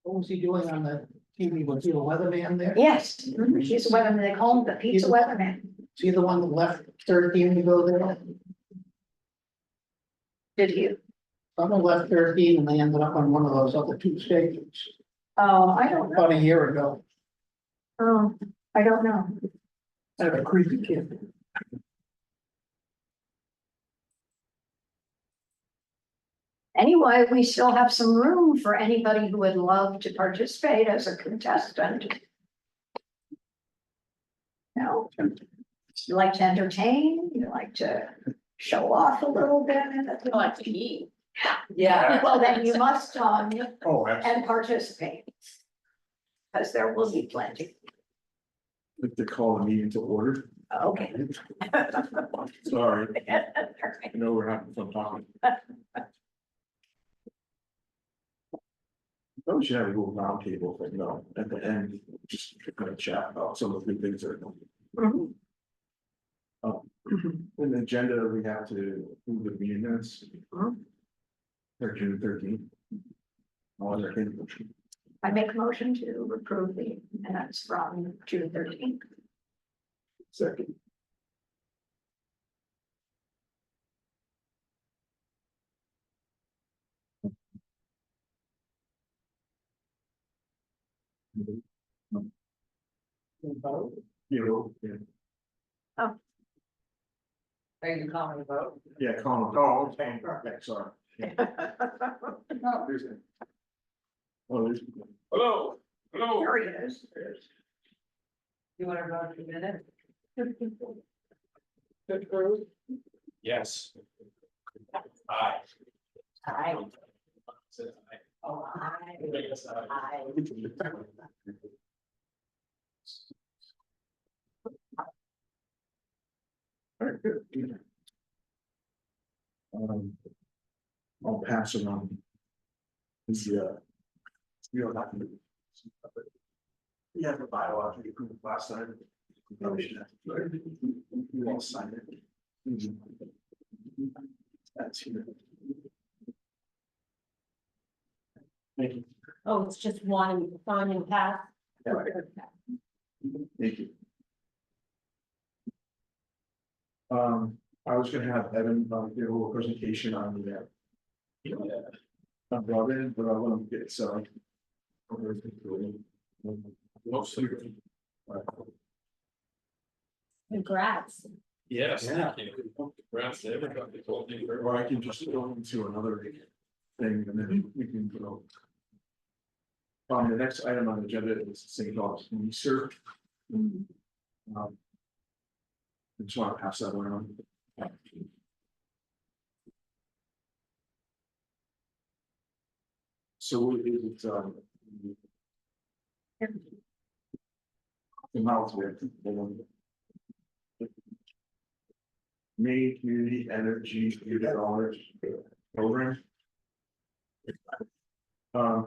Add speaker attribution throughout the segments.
Speaker 1: What was he doing on the TV? Was he a weatherman there?
Speaker 2: Yes, she's a weatherman, they call him the pizza weatherman.
Speaker 1: Is he the one that left 13 to go there?
Speaker 2: Did you?
Speaker 1: Someone left 13 and they ended up on one of those other two stations
Speaker 2: Oh, I don't know.
Speaker 1: about a year ago.
Speaker 2: Oh, I don't know.
Speaker 1: I have a creepy kid.
Speaker 2: Anyway, we still have some room for anybody who would love to participate as a contestant. No, you like to entertain, you like to show off a little bit.
Speaker 3: I like to eat.
Speaker 2: Yeah, well, then you must,
Speaker 4: Oh, absolutely.
Speaker 2: and participate. Because there will be plenty.
Speaker 4: I'd like to call the meeting to order.
Speaker 2: Okay.
Speaker 4: Sorry, I know we're having fun talking. Probably should have a little round table, but no, at the end, just kind of chat about some of the things that are going.
Speaker 2: Mhm.
Speaker 4: In the agenda, we have to move the meeting minutes.
Speaker 2: Mhm.
Speaker 4: For June 13th. All other things.
Speaker 2: I make a motion to approve the minutes from June 13th.
Speaker 4: Second. Yeah.
Speaker 3: Are you calling the vote?
Speaker 4: Yeah, Colin. Oh, okay, okay, sorry. Yeah. Oh, there's it. Oh, there's. Hello, hello.
Speaker 2: There he is.
Speaker 3: You wanna vote in a minute?
Speaker 4: Yes. Aye.
Speaker 2: Hi.
Speaker 3: Oh, I.
Speaker 4: All right, good. I'll pass it on. This, we don't have to. We have a bylaw we approved last time. We probably should have. We all signed it. That's here. Thank you.
Speaker 3: Oh, it's just one sign and pass.
Speaker 4: Thank you. I was gonna have Evan, give a little presentation on the. On broadband, but I want to get some. Mostly.
Speaker 3: Congrats.
Speaker 5: Yes,
Speaker 4: Yeah.
Speaker 5: thank you. Congrats to everybody.
Speaker 4: Or I can just go into another thing and then we can go. The next item on the agenda is St. Paul's research. I just want to pass that around. So it's the mouth with. Maine Community Energy $8 program.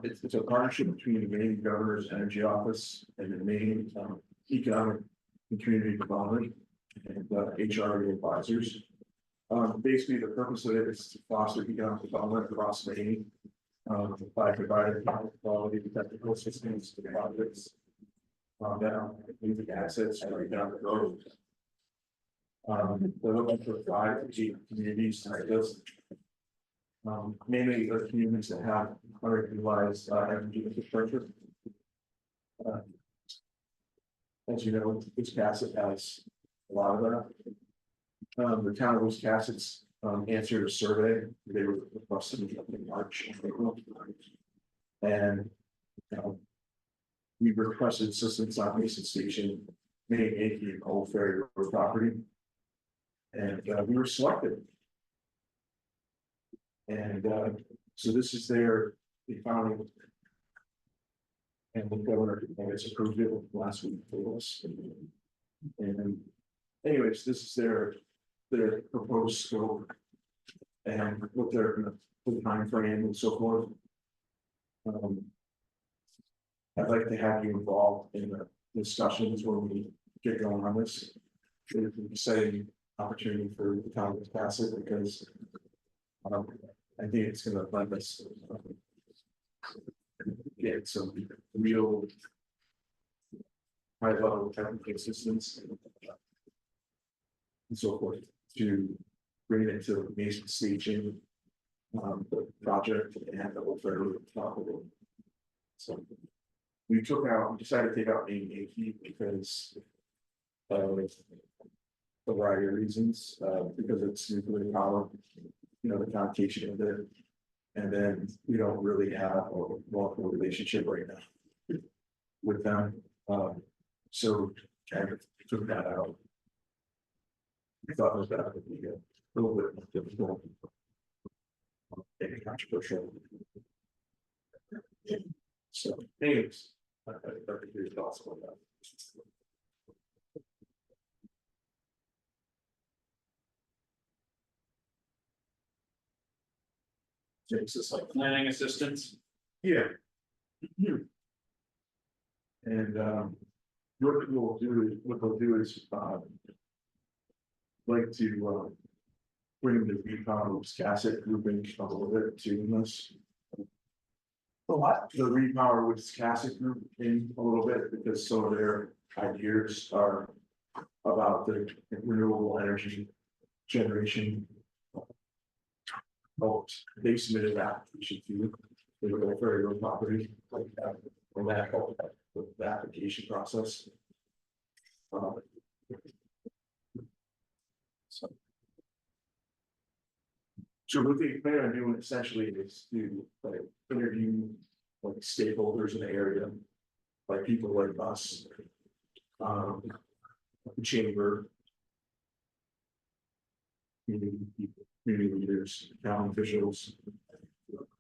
Speaker 4: It's a partnership between the Maine Governor's Energy Office and the Maine Economic and Community Development and HRA advisors. Basically, the purpose of it is to foster economic development across Maine. By providing quality technical assistance to the projects. That need the assets right down the road. They're looking for 5 to 8 communities like this. Mainly the communities that have underutilized energy infrastructure. As you know, Wiscasset has a lot of that. The town of Wiscasset's answered a survey. They were requested in March. And we requested assistance on Mason Station, Maine Yankee Old Ferry Road property. And we were selected. And so this is their, they finally. And the governor, I guess, approved it last week for us. And anyways, this is their proposed scope. And what they're, the time frame and so forth. I'd like to have you involved in the discussions when we get going on this. It's an exciting opportunity for the town to pass it because I think it's gonna lend us. get some real. High level technical assistance. And so forth, to bring it to basic staging. The project and the whole federal top of it. So. We decided to take out AEP because. Of a variety of reasons, because it's nuclear power, the connotation of it. And then we don't really have a long relationship right now. With them, so kind of took that out. I thought it was that would be a little bit more difficult. Maybe controversial. So, anyways, I think your thoughts on that.
Speaker 5: So it's just like planning assistance.
Speaker 4: Yeah. And what they'll do is like to bring the repower Wiscasset grouping a little bit to this.
Speaker 1: The what?
Speaker 4: The repower Wiscasset group in a little bit because some of their ideas are about the renewable energy generation. Oh, they submitted that, we should do, they were going for your property, like that, or that, the application process. So what they plan on doing essentially is to like interview like stakeholders in the area, like people like us. The chamber. Community leaders, town officials,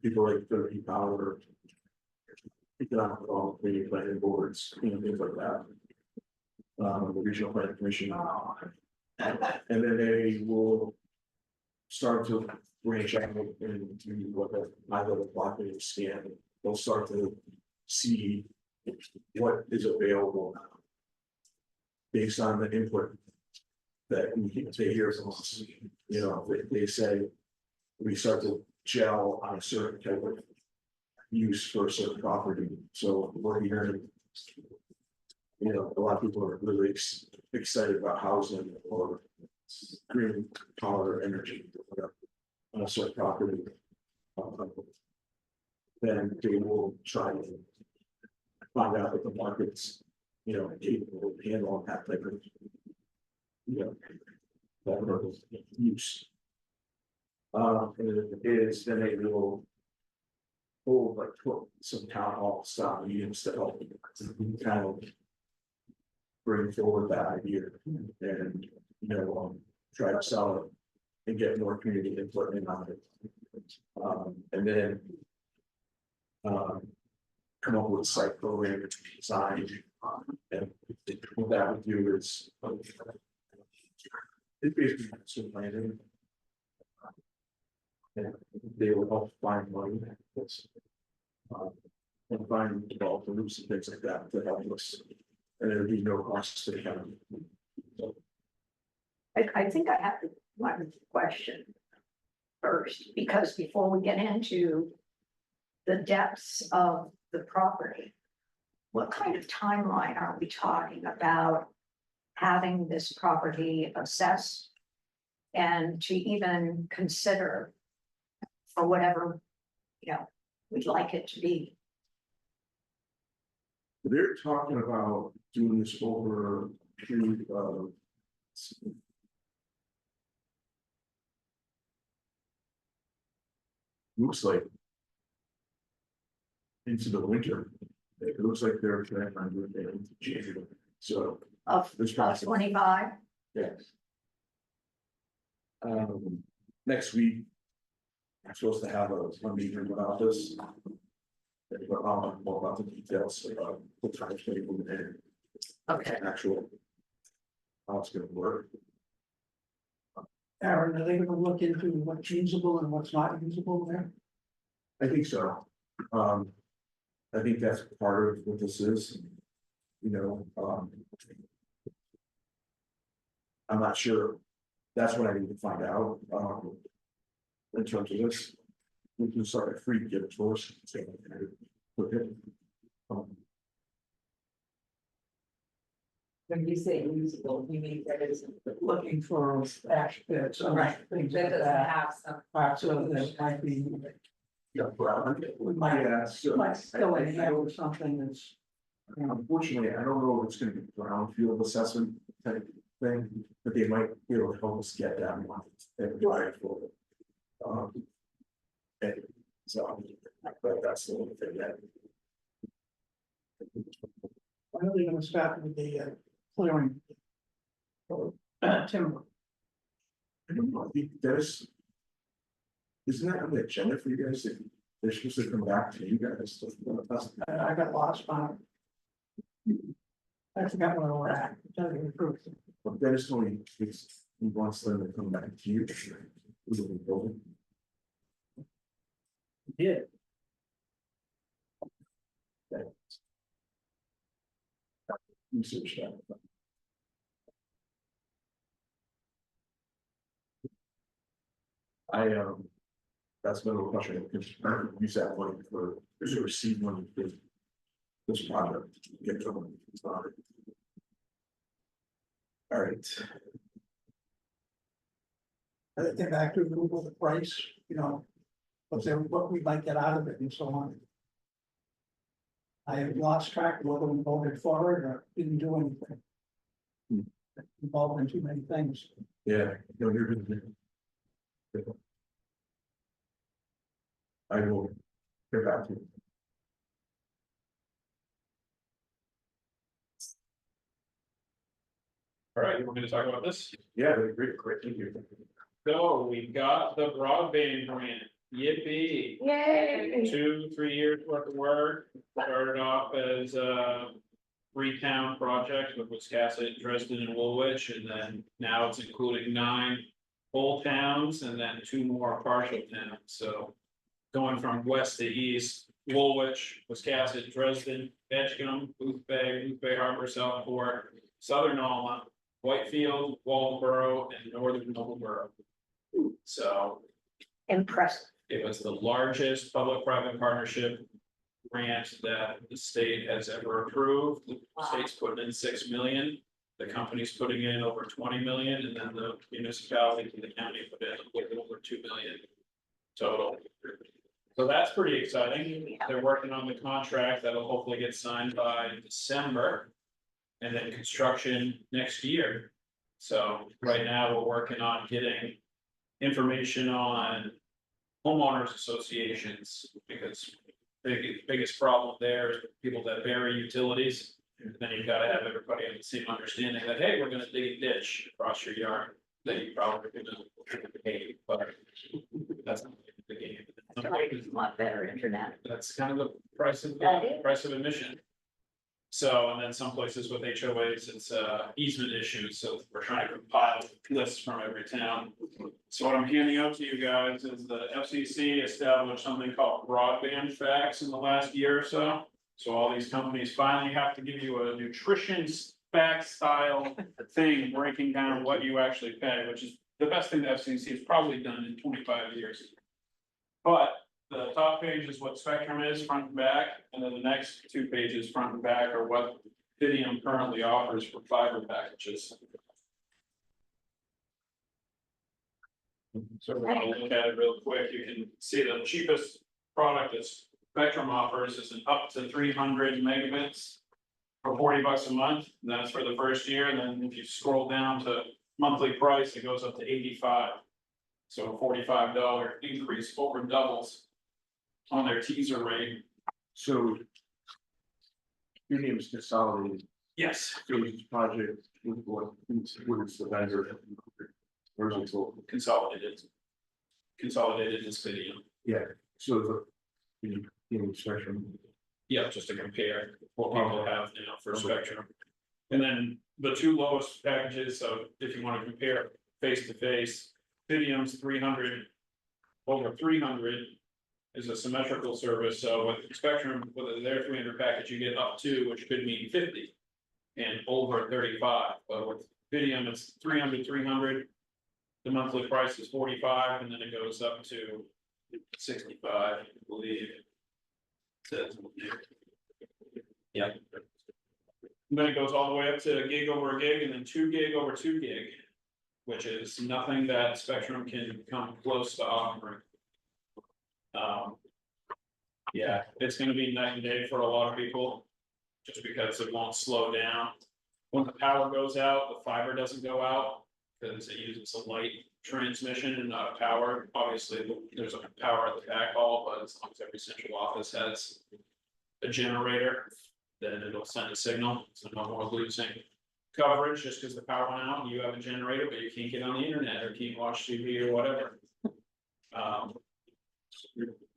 Speaker 4: people like the power, economic development, planning boards, things like that. The regional planning commission. And then they will start to branch out into what the high level blockade scan. They'll start to see what is available based on the input that they hear from us. They say we start to gel on a certain type of use for a certain property. So we're hearing, a lot of people are really excited about housing or green power energy on a certain property. Then they will try to find out what the market's, capable of handling that type of, that use. And it is, then they will hold some town hall style meetings to help kind of bring forward that idea and, try to sell it and get more community input in on it. And then come up with a site program design. And what that would do is it's basically some planning. And they will help find money. And find developers and things like that to help us. And there'd be no cost to the county.
Speaker 2: I think I have one question first, because before we get into the depths of the property, what kind of timeline are we talking about having this property assessed and to even consider for whatever, we'd like it to be?
Speaker 4: They're talking about doing this over a period of. Looks like. Into the winter. It looks like they're planning on doing it into January, so.
Speaker 2: Of
Speaker 4: There's possible.
Speaker 2: 25?
Speaker 4: Yes. Next week. I'm supposed to have a meeting about this. But I'll know more about the details about what time table and
Speaker 2: Okay.
Speaker 4: actual. How it's gonna work.
Speaker 1: Aaron, are they gonna look into what's usable and what's not usable there?
Speaker 4: I think so. I think that's part of what this is. I'm not sure. That's what I need to find out. In terms of this, we can start a free gift source. Okay.
Speaker 3: When you say usable, you mean that it's.
Speaker 1: Looking for ash pits, and
Speaker 3: Right,
Speaker 1: things
Speaker 3: that
Speaker 1: like
Speaker 3: doesn't
Speaker 1: that,
Speaker 3: have some.
Speaker 1: parts of it might be,
Speaker 4: Yeah, brown.
Speaker 1: we might,
Speaker 4: Yeah, so.
Speaker 1: might go
Speaker 4: I
Speaker 1: in here
Speaker 4: don't-
Speaker 1: with something that's.
Speaker 4: Unfortunately, I don't know if it's gonna be brownfield assessment type thing, but they might be able to help us get that one. And so, but that's the only thing that.
Speaker 1: When are they gonna start with the clearing? Timber,
Speaker 4: I don't know, I think there's. Isn't that on the agenda for you guys? That they're supposed to come back to you guys.
Speaker 1: I got lost on it. I forgot where we're at, to tell you the truth.
Speaker 4: But Dennis only, he wants them to come back to you.
Speaker 1: Yeah.
Speaker 4: Research that. That's another question, because I don't use that money for, there's a receipt money for this project, get someone started. All right,
Speaker 1: I think I have to Google the price, you know, what we might get out of it and so on. I have lost track of whether we voted for it or didn't do anything. Involved in too many things.
Speaker 4: yeah, no, you're good. I will get back to you.
Speaker 5: All right, you want me to talk about this?
Speaker 4: Yeah, great, thank you.
Speaker 5: So we got the broadband grant, yippee.
Speaker 2: Yay.
Speaker 5: 2-3 years worth of work, started off as a. 3-town project with Wiscasset, Dresden and Woolwich, and then now it's including 9 whole towns and then 2 more partial towns, so. Going from west to east, Woolwich, Wiscasset, Dresden, Edgecombe, Booth Bay Harbor, Southport, Southern Alma, Whitefield, Waldeboro, and Northern Noblesboro. So
Speaker 2: Impressive.
Speaker 5: it was the largest public-private partnership grant that the state has ever approved. The state's putting in 6 million. The company's putting in over 20 million, and then the municipality and the county put in a little over 2 million total. So that's pretty exciting. They're working on the contract that'll hopefully get signed by December. And then construction next year. So right now, we're working on getting information on homeowners associations, because biggest problem there is people that bury utilities. And then you've got to have everybody on the same understanding that, hey, we're gonna dig a ditch across your yard that you probably gonna pay, but that's not the game.
Speaker 2: That's right, it's a lot better internet.
Speaker 5: That's kind of the price of
Speaker 2: That is.
Speaker 5: admission. So, and then some places with HOAs, it's easement issues, so we're trying to compile lists from every town. So what I'm handing out to you guys is the FCC established something called broadband facts in the last year or so. So all these companies finally have to give you a nutrition fact style thing, breaking down what you actually pay, which is the best thing the FCC has probably done in 25 years. But the top page is what Spectrum is front and back, and then the next 2 pages front and back are what Fidium currently offers for fiber packages. So we're gonna look at it real quick. You can see the cheapest product that Spectrum offers is an up to 300 megabits for $40 a month. And that's for the first year, and then if you scroll down to monthly price, it goes up to 85. So a $45 increase, over doubles on their teaser rate.
Speaker 4: So. Your name is consolidated,
Speaker 5: Yes,
Speaker 4: so this project, what is the vendor? Where's it sold?
Speaker 5: consolidated. Consolidated is Fidium.
Speaker 4: Yeah, so the Spectrum.
Speaker 5: Yeah, just to compare what people have now for Spectrum. And then the 2 lowest packages, so if you want to compare face to face, Fidium's 300. Over 300 is a symmetrical service, so with Spectrum, with their 300 package, you get up to, which could mean 50. And over 35, but with Fidium, it's 300. The monthly price is 45, and then it goes up to 65, I believe. Says And then it goes all the way up to a gig over a gig and then 2 gig over 2 gig. Which is nothing that Spectrum can come close to offering. Yeah, it's gonna be night and day for a lot of people. Just because it won't slow down. When the power goes out, the fiber doesn't go out. Because it uses a light transmission and not a power. Obviously, there's a power at the backhaul, but as long as every central office has a generator, then it'll send a signal, so no more losing coverage just because the power went out and you have a generator, but you can't get on the internet or can't watch TV or whatever.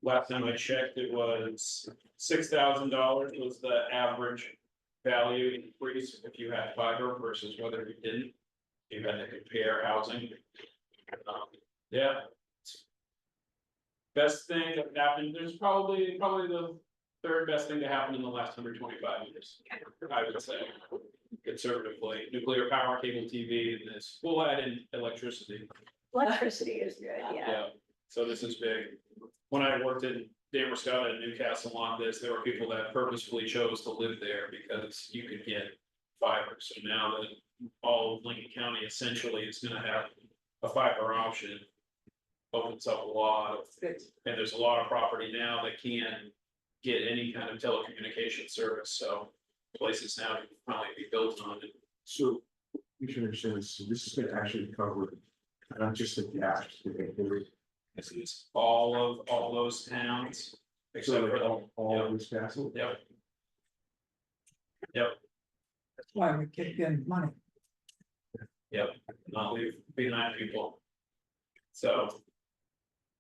Speaker 5: Last time I checked, it was $6,000 was the average value increase if you had fiber versus whether you didn't. You had to compare housing. Yeah. Best thing that happened, there's probably the third best thing to happen in the last 125 years, I would say. Conservatively, nuclear power, cable TV, and this, we'll add in electricity.
Speaker 2: Electricity is good, yeah.
Speaker 5: So this is big. When I worked in Damerscott and Newcastle on this, there were people that purposefully chose to live there because you could get fiber. So now that all of Lincoln County essentially is gonna have a fiber option. Opens up a lot of, and there's a lot of property now that can't get any kind of telecommunication service, so. Places now can probably be built on it.
Speaker 4: So you should understand this, this is gonna actually cover not just the gas.
Speaker 5: This is all those towns. Except for the,
Speaker 4: All of this gas.
Speaker 5: yep,
Speaker 1: That's why we kicked in money.
Speaker 5: not leave behind people. So.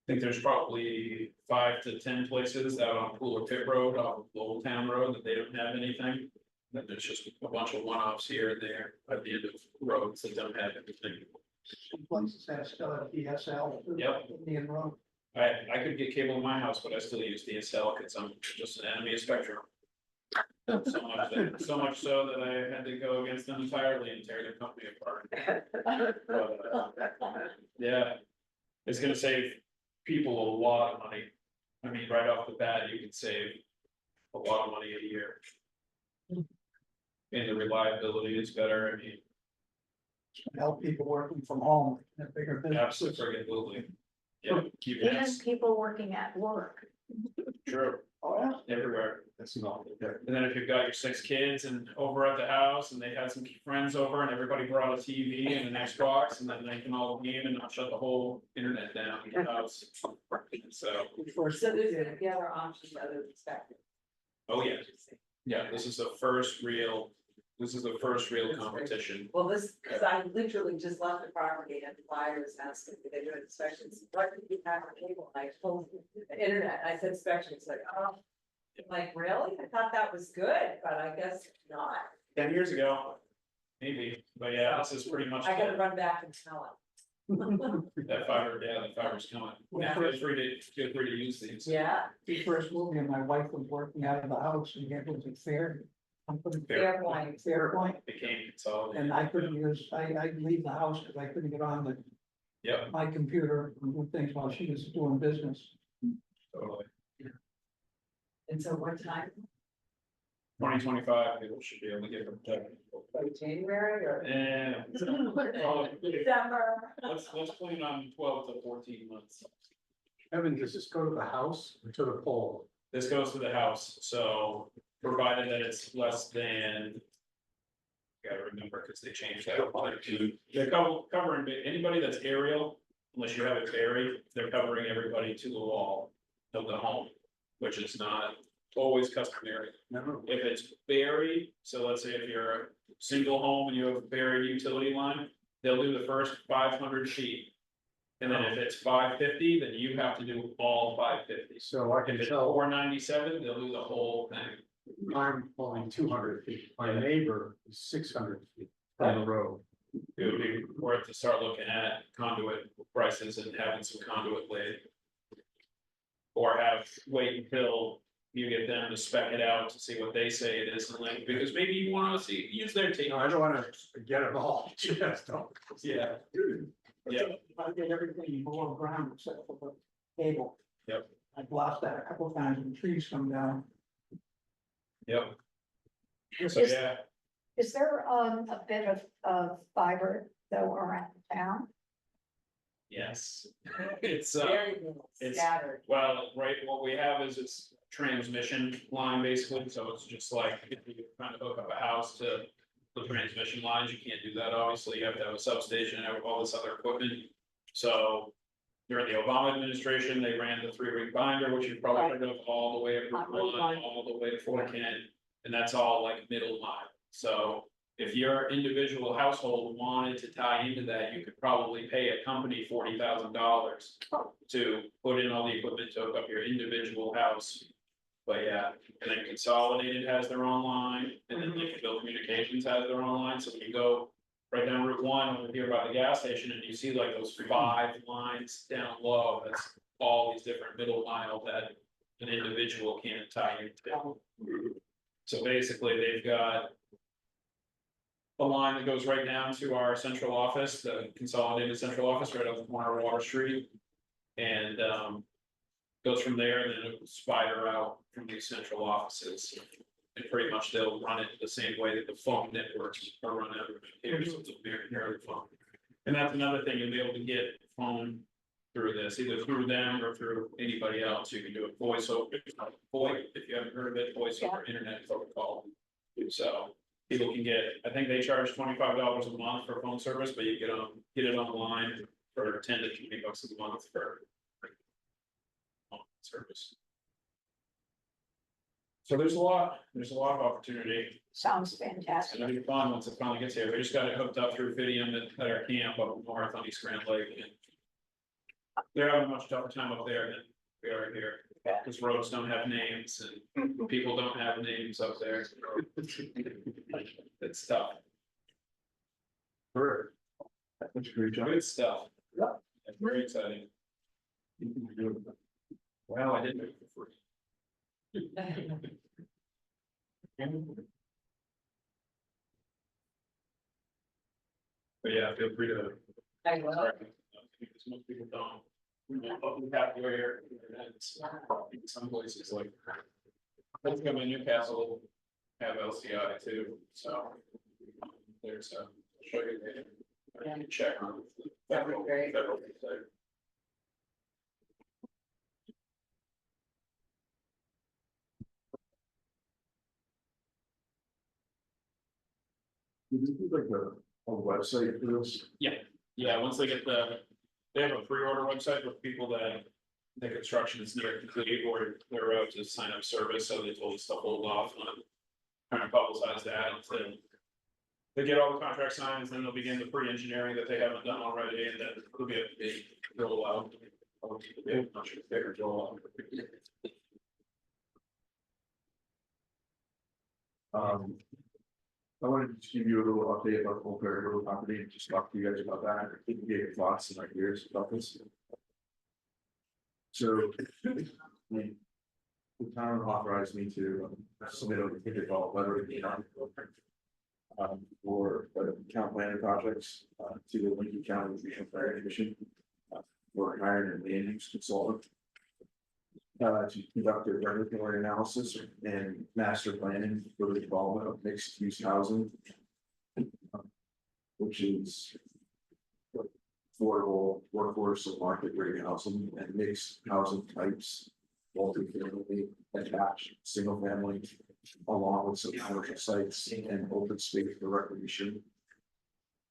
Speaker 5: I think there's probably 5 to 10 places out on Pooler Pit Road, off of Old Town Road, that they don't have anything. Then there's just a bunch of one-offs here and there at the end of roads that don't have anything.
Speaker 1: Some places that still have DSL.
Speaker 5: Yep.
Speaker 1: Indian Road.
Speaker 5: I could get cable in my house, but I still use DSL because I'm just an enemy of Spectrum. So much so that I had to go against them entirely and tear their company apart. Yeah, it's gonna save people a lot of money. I mean, right off the bat, you can save a lot of money a year. And the reliability is better, I mean,
Speaker 1: Help people working from home, in a bigger business.
Speaker 5: absolutely. Yeah, keep it,
Speaker 2: And people working at work.
Speaker 5: true,
Speaker 1: Oh, yeah.
Speaker 5: everywhere.
Speaker 4: That's not,
Speaker 5: And then if you've got your 6 kids and over at the house and they had some friends over and everybody brought a TV and an Xbox and then they can all game and not shut the whole internet down in the house. So,
Speaker 1: First,
Speaker 3: So there's gonna be other options other than Spectrum.
Speaker 5: oh yeah, this is the first real competition.
Speaker 3: Well, this, cause I literally just left the property and the flyers asking if they do inspections, what did you have on cable? And I told the internet, I said Spectrum, it's like, oh. I'm like, really? I thought that was good, but I guess not.
Speaker 5: 10 years ago, maybe, but yeah, this is pretty much
Speaker 3: I gotta run back and tell
Speaker 5: that fiber's coming.
Speaker 3: Yeah.
Speaker 5: Feel free to use these.
Speaker 3: him. Yeah,
Speaker 1: the first movie, and my wife was working out of the house, and it was a fair. Company,
Speaker 3: fair point.
Speaker 1: Fairpoint,
Speaker 5: Became consolidated.
Speaker 1: and I couldn't use, I'd leave the house because I couldn't get on
Speaker 5: Yep,
Speaker 1: my computer and do things while she was doing business.
Speaker 5: totally.
Speaker 3: And so what time,
Speaker 5: 2025, people should be able to get them.
Speaker 3: like January or?
Speaker 5: And
Speaker 3: December.
Speaker 5: let's plan on 12 to 14 months.
Speaker 6: Evan, does this go to the house or to the pole?
Speaker 5: This goes to the house, so provided that it's less than. Gotta remember, because they changed that. They're covering anybody that's aerial, unless you have it buried, they're covering everybody to the wall of the home. Which is not always customary.
Speaker 6: No.
Speaker 5: If it's buried, so let's say if you're a single home and you have a buried utility line, they'll do the first 500 feet. And then if it's 550, then you have to do all 550.
Speaker 6: So I
Speaker 5: If
Speaker 6: can
Speaker 5: it's
Speaker 6: tell
Speaker 5: 497, they'll do the whole thing.
Speaker 6: I'm only 200 feet. My neighbor is 600 feet from the road.
Speaker 5: It would be worth to start looking at conduit prices and having some conduit laid. Or wait until you get them to spec it out to see what they say it is, and like, because maybe you wanna use their take.
Speaker 6: No, I don't wanna get it all, just don't.
Speaker 5: Yeah, yeah,
Speaker 1: I did everything below ground except for the cable.
Speaker 5: Yep.
Speaker 1: I've lost that a couple of times when trees come down.
Speaker 5: yep. So,
Speaker 2: Is-
Speaker 5: yeah,
Speaker 2: Is there a bit of fiber though around town?
Speaker 5: Yes. It's,
Speaker 3: Very little,
Speaker 5: it's-
Speaker 3: scattered.
Speaker 5: well, right, what we have is it's transmission line basically, so it's just like if you're trying to hook up a house to. The transmission lines, you can't do that, obviously, you have to have a substation and have all this other equipment. So during the Obama administration, they ran the 3-ring binder, which you've probably heard of, all the way up
Speaker 3: On
Speaker 5: Route
Speaker 3: Route
Speaker 5: 1,
Speaker 3: one.
Speaker 5: all the way to Fort Kent. And that's all like middle mile, so if your individual household wanted to tie into that, you could probably pay a company $40,000. To put in all the equipment to hook up your individual house. But yeah, and then Consolidated has their own line, and then Lincolnville Communications has their own line, so when you go. Right down Route 1 over here by the gas station, and you see like those 5 lines down low, that's all these different middle mile that. An individual can't tie into. So basically, they've got. A line that goes right down to our central office, the Consolidated Central Office, right off the corner of Water Street. And goes from there, and then it will spider out from these central offices. And pretty much they'll run it the same way that the phone networks are run out here, so it's a very narrow phone. And that's another thing, you'll be able to get phone through this, either through them or through anybody else, you can do a voice over, VoIP, if you haven't heard of it, voice over internet protocol. So people can get, I think they charge $25 a month for phone service, but you get it online for 10 to 20 bucks a month for. Service. So there's a lot of opportunity.
Speaker 2: Sounds
Speaker 5: It's
Speaker 2: fantastic.
Speaker 5: gonna be fun once it finally gets here. We just got it hooked up through Fidium at our camp up north on East Grand Lake. And they're having a much tougher time up there than we are here, because roads don't have names and people don't have names up there. It's tough.
Speaker 4: Correct. That's a great job.
Speaker 5: Good stuff.
Speaker 1: Yeah.
Speaker 5: It's very exciting. Well, I didn't do it for free. But yeah, feel free to.
Speaker 3: I will.
Speaker 5: Because most people don't. We have where, in some places like. I think I'm in Newcastle, have LCI too, so. There's a, show you there. I can check on. the Federal,
Speaker 3: Great.
Speaker 5: federal website.
Speaker 4: You do like a website for this?
Speaker 5: Yeah, once they get they have a pre-order website for people that. The construction is near complete or they're about to sign up service, so they told us to hold off on. Trying to publicize that until. They get all the contract signs, then they'll begin the pre-engineering that they haven't done already, and then it'll be a big rollout. It'll be a much bigger rollout.
Speaker 4: I wanted to just give you a little update about Old Prairie Road property, and just talk to you guys about that, give you your thoughts and ideas about this. So. The town authorized me to submit a difficult letter to the county. For town planning projects, to the Lincoln County Regional Planning Commission. For hiring a land use consultant. To conduct a regulatory analysis and master planning for the development of mixed use housing. Which is. Affordable workforce and market rate housing and mixed housing types. Multi-family, attached, single family, along with some commercial sites and open space for recreation.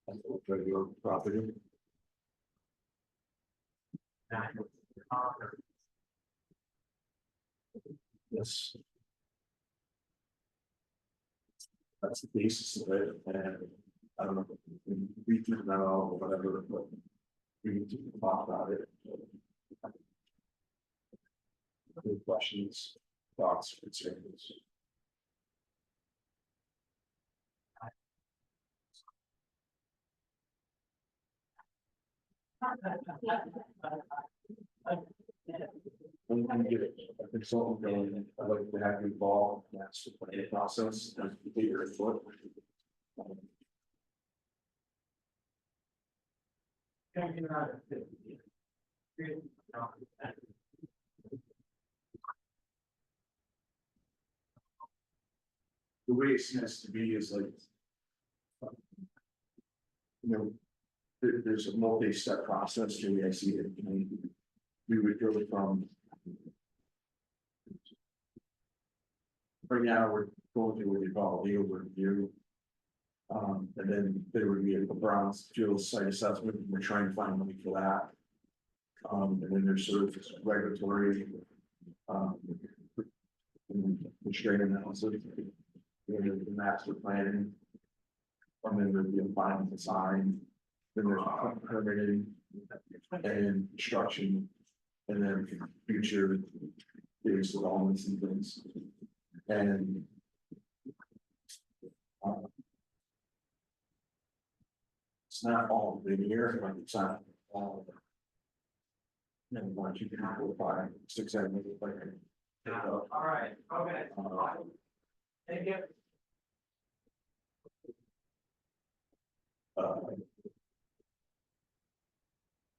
Speaker 4: And regular property. Yes. That's the basis of it, and I don't know, we do that all or whatever, but we need to talk about it. Any questions, thoughts, concerns? When we get a consultant going, I'd like to have you involved in that planning process and get your input. The way it seems to be is like, know. There's a multi-step process to I see it, you know, we would go from. Right now, we're going through what we call legal review. And then there would be a brownfield site assessment, and we're trying to find money for that. And then there's sort of regulatory. Constraint analysis. The master planning. And then there'd be a final design. Then there's permitting. And construction. And then future. Phase developments and things. And. It's not all linear, like it's not all. You know, 1, 2, 3, 4, 5, 6, 7, 8, like.
Speaker 3: All right, okay. Thank you.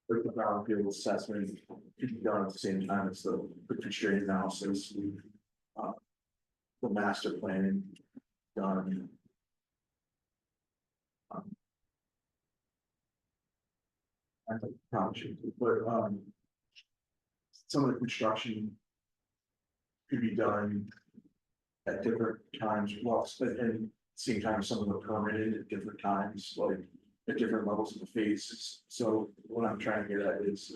Speaker 4: With the brownfield assessment, could be done at the same time as the constraint analysis. The master planning done. I think probably should, but some of the construction. Could be done. At different times, well, and same time, some of them permitted at different times, like at different levels of the phases. So what I'm trying to get at is,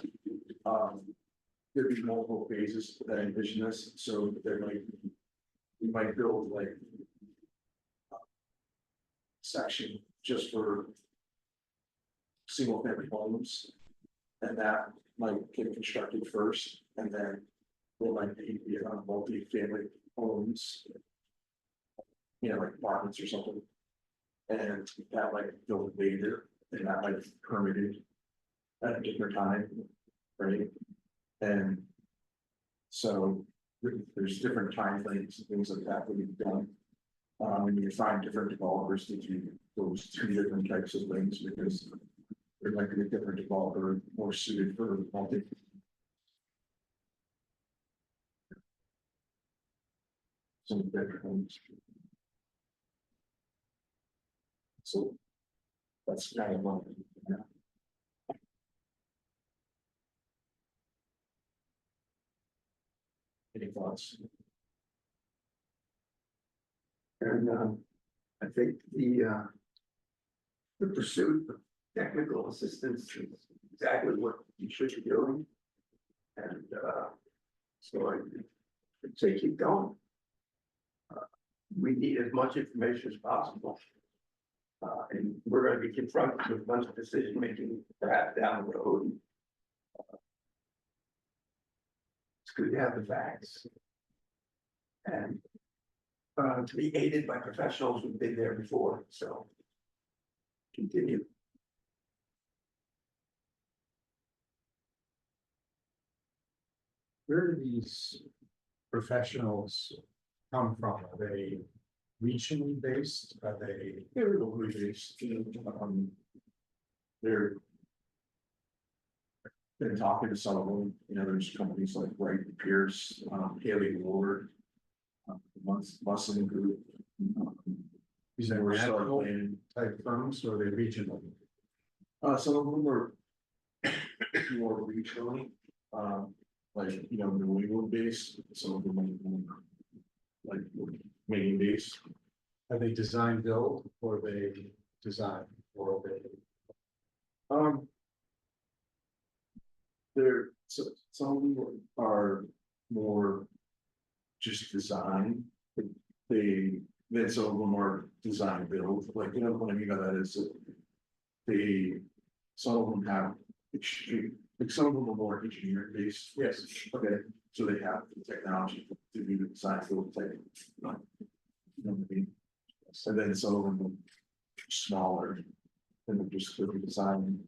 Speaker 4: there'd be multiple phases that I envision this, so there might, we might build like section just for single family homes, and that might get constructed first, and then there might be multi-family homes. You know, like apartments or something. And that might go later, and that might be permitted at a different time, right? And so there's different timeframes and things like that we've done. And you find different developers to do those 2 different types of things, because there might be a different developer more suited for multi. Some different homes. So. That's kind of one. Any thoughts?
Speaker 7: And I think the pursuit of technical assistance is exactly what you should be doing. And so I'd say keep going. We need as much information as possible. And we're going to be confronted with a bunch of decision making perhaps down the road. It's good to have the facts. And to be aided by professionals who've been there before, so continue.
Speaker 6: Where do these professionals come from? Are they regionally based? Are they?
Speaker 4: They're locally based, they're. Been talking to some of them, you know, there's companies like Wright Pierce, Haley Ward. Muslim Group.
Speaker 6: These are
Speaker 4: We're
Speaker 6: national
Speaker 4: starting,
Speaker 6: type firms or are they regional?
Speaker 4: some of them are. More regionally, like, you know, New England based, some of them are more. Like, Maine based.
Speaker 6: Are they design build or they design or they?
Speaker 4: There, so some of them are more. Just design, then some of them are design build, like, you know, what I mean by that is that. Some of them have extreme, like some of them are more engineering based.
Speaker 6: Yes.
Speaker 4: Okay, so they have the technology to do the design build type. You know what I mean? And then some of them are smaller, and they're just for the design.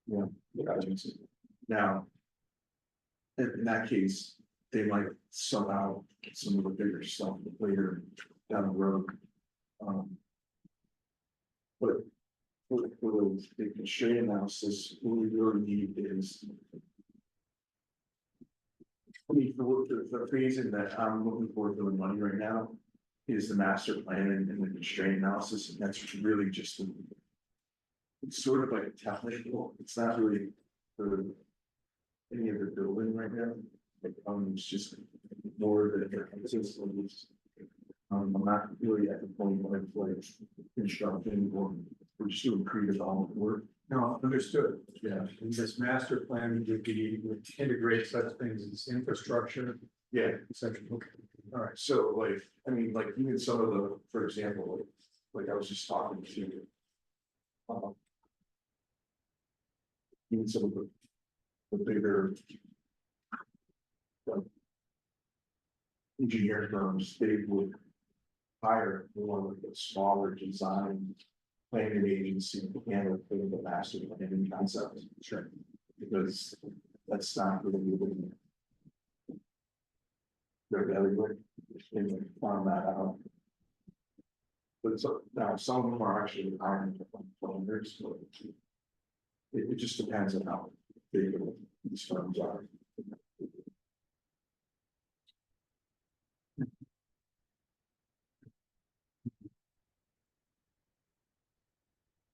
Speaker 4: Yeah, now. In that case, they might somehow get some of the bigger stuff later down the road. But for the constraint analysis, what we really need is. I mean, the reason that I'm looking forward to the money right now is the master plan and the constraint analysis, and that's really just the. it's sort of like technical, it's not really for any of the building right now. Like, it's just more than I'm not really at the point where it's like construction or we're just doing pre-development work.
Speaker 6: No, understood.
Speaker 4: Yeah,
Speaker 6: And this master plan would integrate such things as infrastructure,
Speaker 4: yeah.
Speaker 6: such, okay, all right.
Speaker 4: So like, I mean, like even some of the, for example, like I was just talking to. Even some of the bigger. like, Engineering firms, they would hire more like a smaller design. Planning agency to handle the master planning concept. Sure. Because that's not really. They're everywhere, they found that out. But so now some of them are actually hiring planners, so. It just depends on how big these firms are.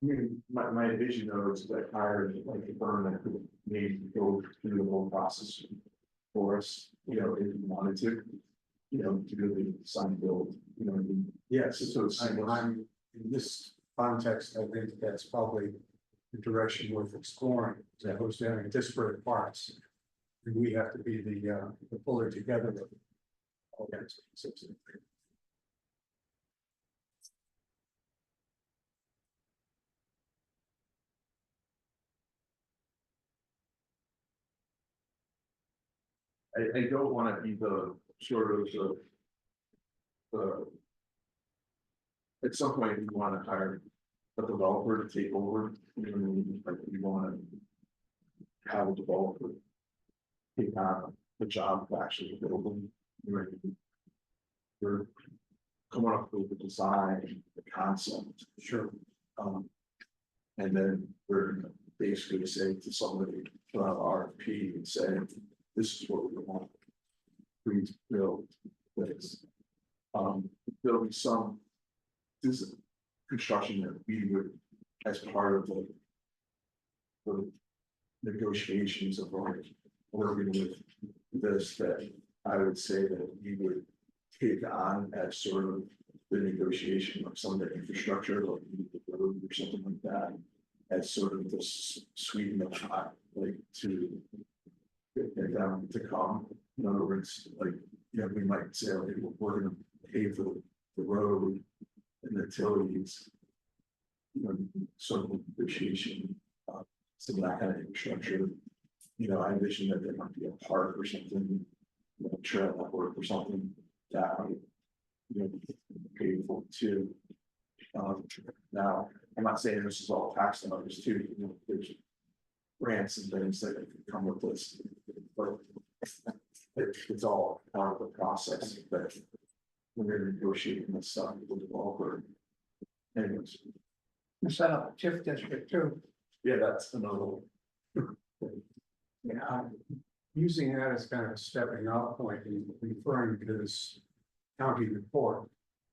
Speaker 4: I mean, my vision though is that hiring like a firm that could maybe go through the whole process for us, you know, if you wanted to. You know, to do the design build, you know, what I mean?
Speaker 6: Yes,
Speaker 4: So it's
Speaker 6: I'm, in this context, I think that's probably the direction worth exploring, as opposed to having disparate parts. And we have to be the puller together of all kinds of systems.
Speaker 4: I don't wanna be the sort of the. At some point, we wanna hire a developer to take over, you know, what I mean? Like we wanna. Have a developer. Take on the job of actually building, you know what I mean? We're coming up with the design, the concept.
Speaker 6: Sure.
Speaker 4: And then we're gonna basically say to somebody, put out RFP and say, this is what we want. Please build this. There'll be some. This is construction that we would, as part of the negotiations of like working with this, that I would say that we would take on as sort of the negotiation of some of the infrastructure, like the road or something like that, as sort of the sweeten the pot, like to get them to come. In other words, like, yeah, we might say, okay, we're gonna pay for the road and the utilities. You know, sort of negotiation, some of that kind of infrastructure. You know, I envision that there might be a park or something, you know, trail network or something that might, you know, pay for too. Now, I'm not saying this is all tax dollars too, you know, there's grants and things that can come with this, but it's all part of the process that when you're negotiating this stuff with the developer. Anyways,
Speaker 1: We set up a TIF district too.
Speaker 4: yeah, that's another.
Speaker 6: Yeah, using that as kind of a stepping off point and referring to this county report.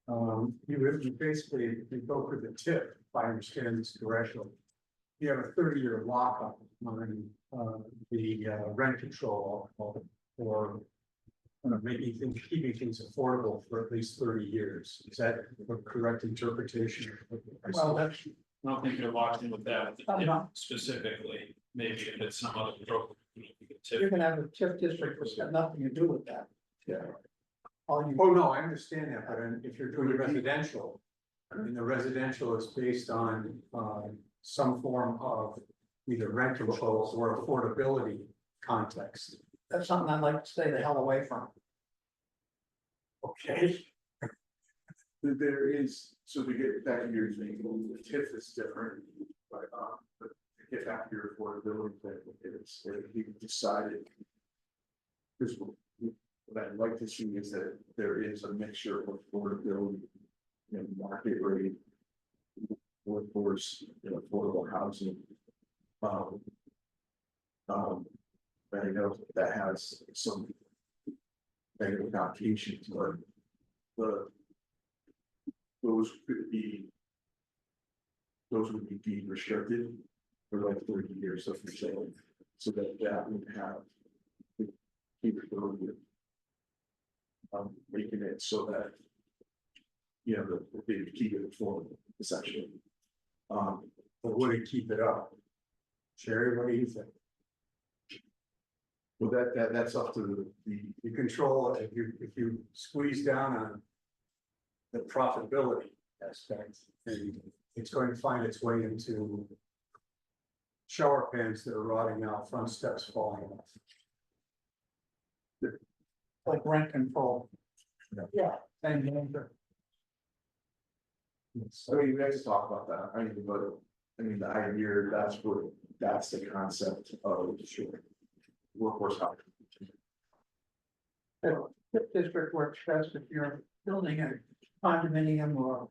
Speaker 6: You basically, if you go for the tip, if I understand this correctly. You have a 30-year lockup on the rent control or making things, keeping things affordable for at least 30 years. Is that a correct interpretation?
Speaker 1: Well, that's,
Speaker 5: I don't think you're locked in with that
Speaker 1: No.
Speaker 5: specifically, maybe if it's some other program.
Speaker 1: you're gonna have a TIF district that's got nothing to do with that.
Speaker 4: Yeah.
Speaker 1: All you,
Speaker 6: Oh, no, I understand that, but if you're doing residential, and the residential is based on some form of either rent control or affordability context.
Speaker 1: that's something I'd like to stay the hell away from.
Speaker 6: Okay.
Speaker 4: There is, so to get back to your thing, the TIF is different, but to get back to your affordability thing, it's, he decided. Because what I'd like to see is that there is a mixture of affordability and market rate. Workforce, you know, affordable housing. I know that has some negative connotations, but those could be those would be deed restricted for like 30 years of the sale, so that that would have the capability of making it so that you know, they would keep it for essentially.
Speaker 6: But would it keep it up? Sherry, what do you think?
Speaker 4: Well, that's up to the
Speaker 6: You control, if you squeeze down on the profitability aspect, and it's going to find its way into shower pans that are rotting out, front steps falling off.
Speaker 1: Like rent control.
Speaker 6: Yeah.
Speaker 1: Same thing.
Speaker 4: I mean, you guys talk about that, I mean, but, I mean, the idea, that's the concept of workforce housing.
Speaker 1: The district works best if you're building a condominium or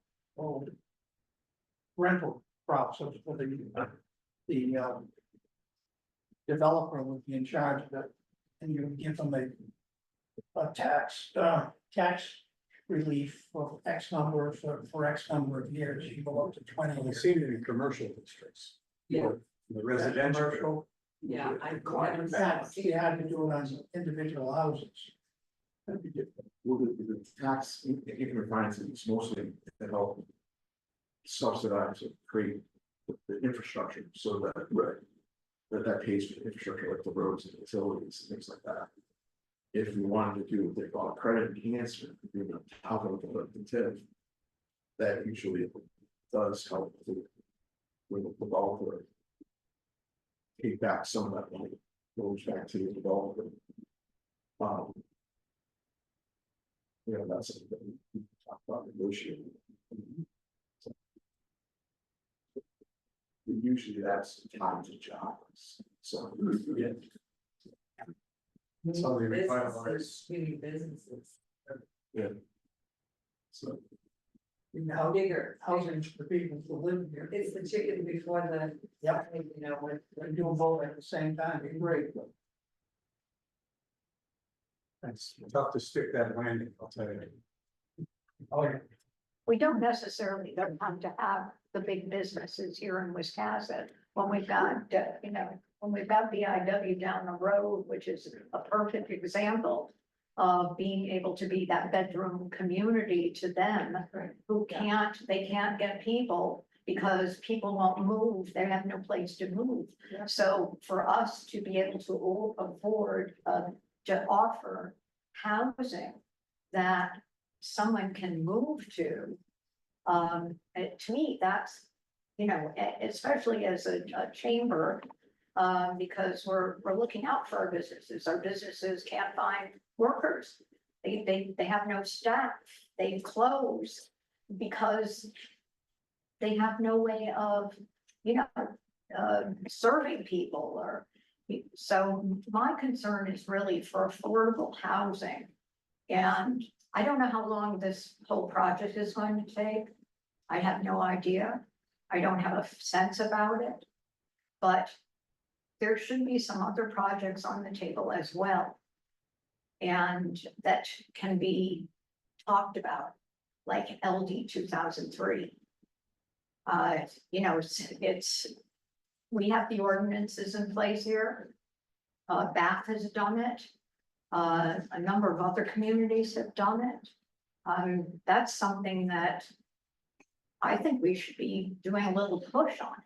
Speaker 1: rental process for the developer would be in charge of it, and you would give them a tax relief for X number, for X number of years, you go up to 20
Speaker 6: I've
Speaker 1: years.
Speaker 6: seen it in commercial districts.
Speaker 3: Yeah.
Speaker 6: The residential.
Speaker 1: Commercial,
Speaker 3: Yeah, I.
Speaker 1: in fact, you had to do it on individual houses. That'd be different.
Speaker 4: Well, the tax, income financing is mostly to help subsidize or create the infrastructure, so that, that pays for the infrastructure, like the roads and utilities and things like that. If we wanted to do what they call credit enhancement, you know, top of the tip, that usually does help with the developer. Take back some of that money, goes back to the developer. You know, that's something that we talk about negotiating. Usually that's tied to jobs, so, yeah.
Speaker 6: That's how they revitalize.
Speaker 3: Businesses, community businesses,
Speaker 4: So,
Speaker 1: How
Speaker 3: bigger,
Speaker 1: housing for people to live here.
Speaker 3: it's the chicken before the.
Speaker 1: Yep.
Speaker 3: You know, when.
Speaker 1: They do them both at the same time, it's great.
Speaker 6: It's tough to stick that landing, I'll tell you.
Speaker 1: Oh, yeah.
Speaker 2: We don't necessarily have to have the big businesses here in Wisconsin, when we've got, when we've got BIW down the road, which is a perfect example of being able to be that bedroom community to them, who they can't get people because people won't move, they have no place to move.
Speaker 3: Yeah.
Speaker 2: So for us to be able to afford, to offer housing that someone can move to, to me, that's, especially as a chamber, because we're looking out for our businesses can't find workers. They have no staff, they close because they have no way of, serving people or. So my concern is really for affordable housing. And I don't know how long this whole project is going to take. I have no idea. I don't have a sense about it. But there should be some other projects on the table as well. And that can be talked about, like LD 2003. We have the ordinances in place here. Bath has done it. A number of other communities have done it. That's something that I think we should be doing a little push on.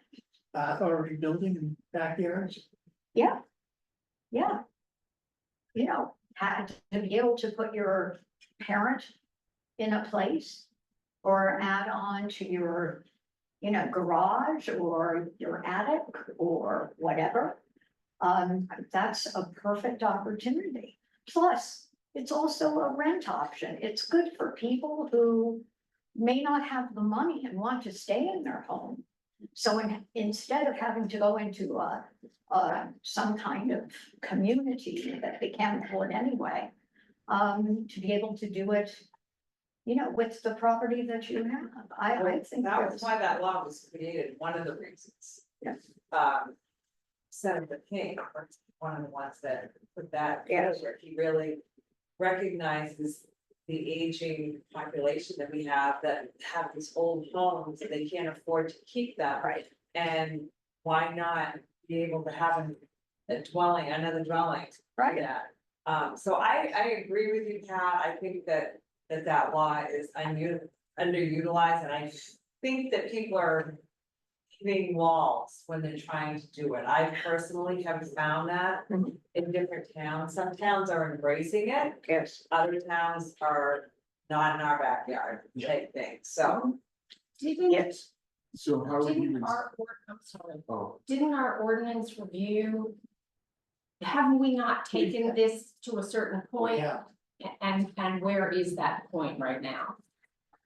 Speaker 1: Already building in backyards.
Speaker 2: Yeah. Had to be able to put your parent in a place or add on to your, garage or your attic or whatever. That's a perfect opportunity. Plus, it's also a rent option. It's good for people who may not have the money and want to stay in their home. So instead of having to go into some kind of community that they can't afford anyway, to be able to do it, with the property that you have, I think
Speaker 3: That was why that law was created, one of the reasons.
Speaker 2: Yes.
Speaker 3: Senator King, one of the ones that put that
Speaker 2: Yes.
Speaker 3: together, he really recognizes the aging population that we have that have these old homes and they can't afford to keep them.
Speaker 2: Right.
Speaker 3: And why not be able to have a dwelling, another dwelling?
Speaker 2: Right.
Speaker 3: Yeah, so I agree with you, Pat, I think that law is underutilized, and I think that people are hitting walls when they're trying to do it. I personally have found that
Speaker 2: Mhm.
Speaker 3: in different towns, some towns are embracing it,
Speaker 2: Yes.
Speaker 3: other towns are not in our backyard type thing, so.
Speaker 2: Yes.
Speaker 4: So how would you,
Speaker 8: Didn't our, I'm sorry,
Speaker 4: oh,
Speaker 8: didn't our ordinance review? Have we not taken this to a certain point?
Speaker 1: Yeah,
Speaker 8: And where is that point right now?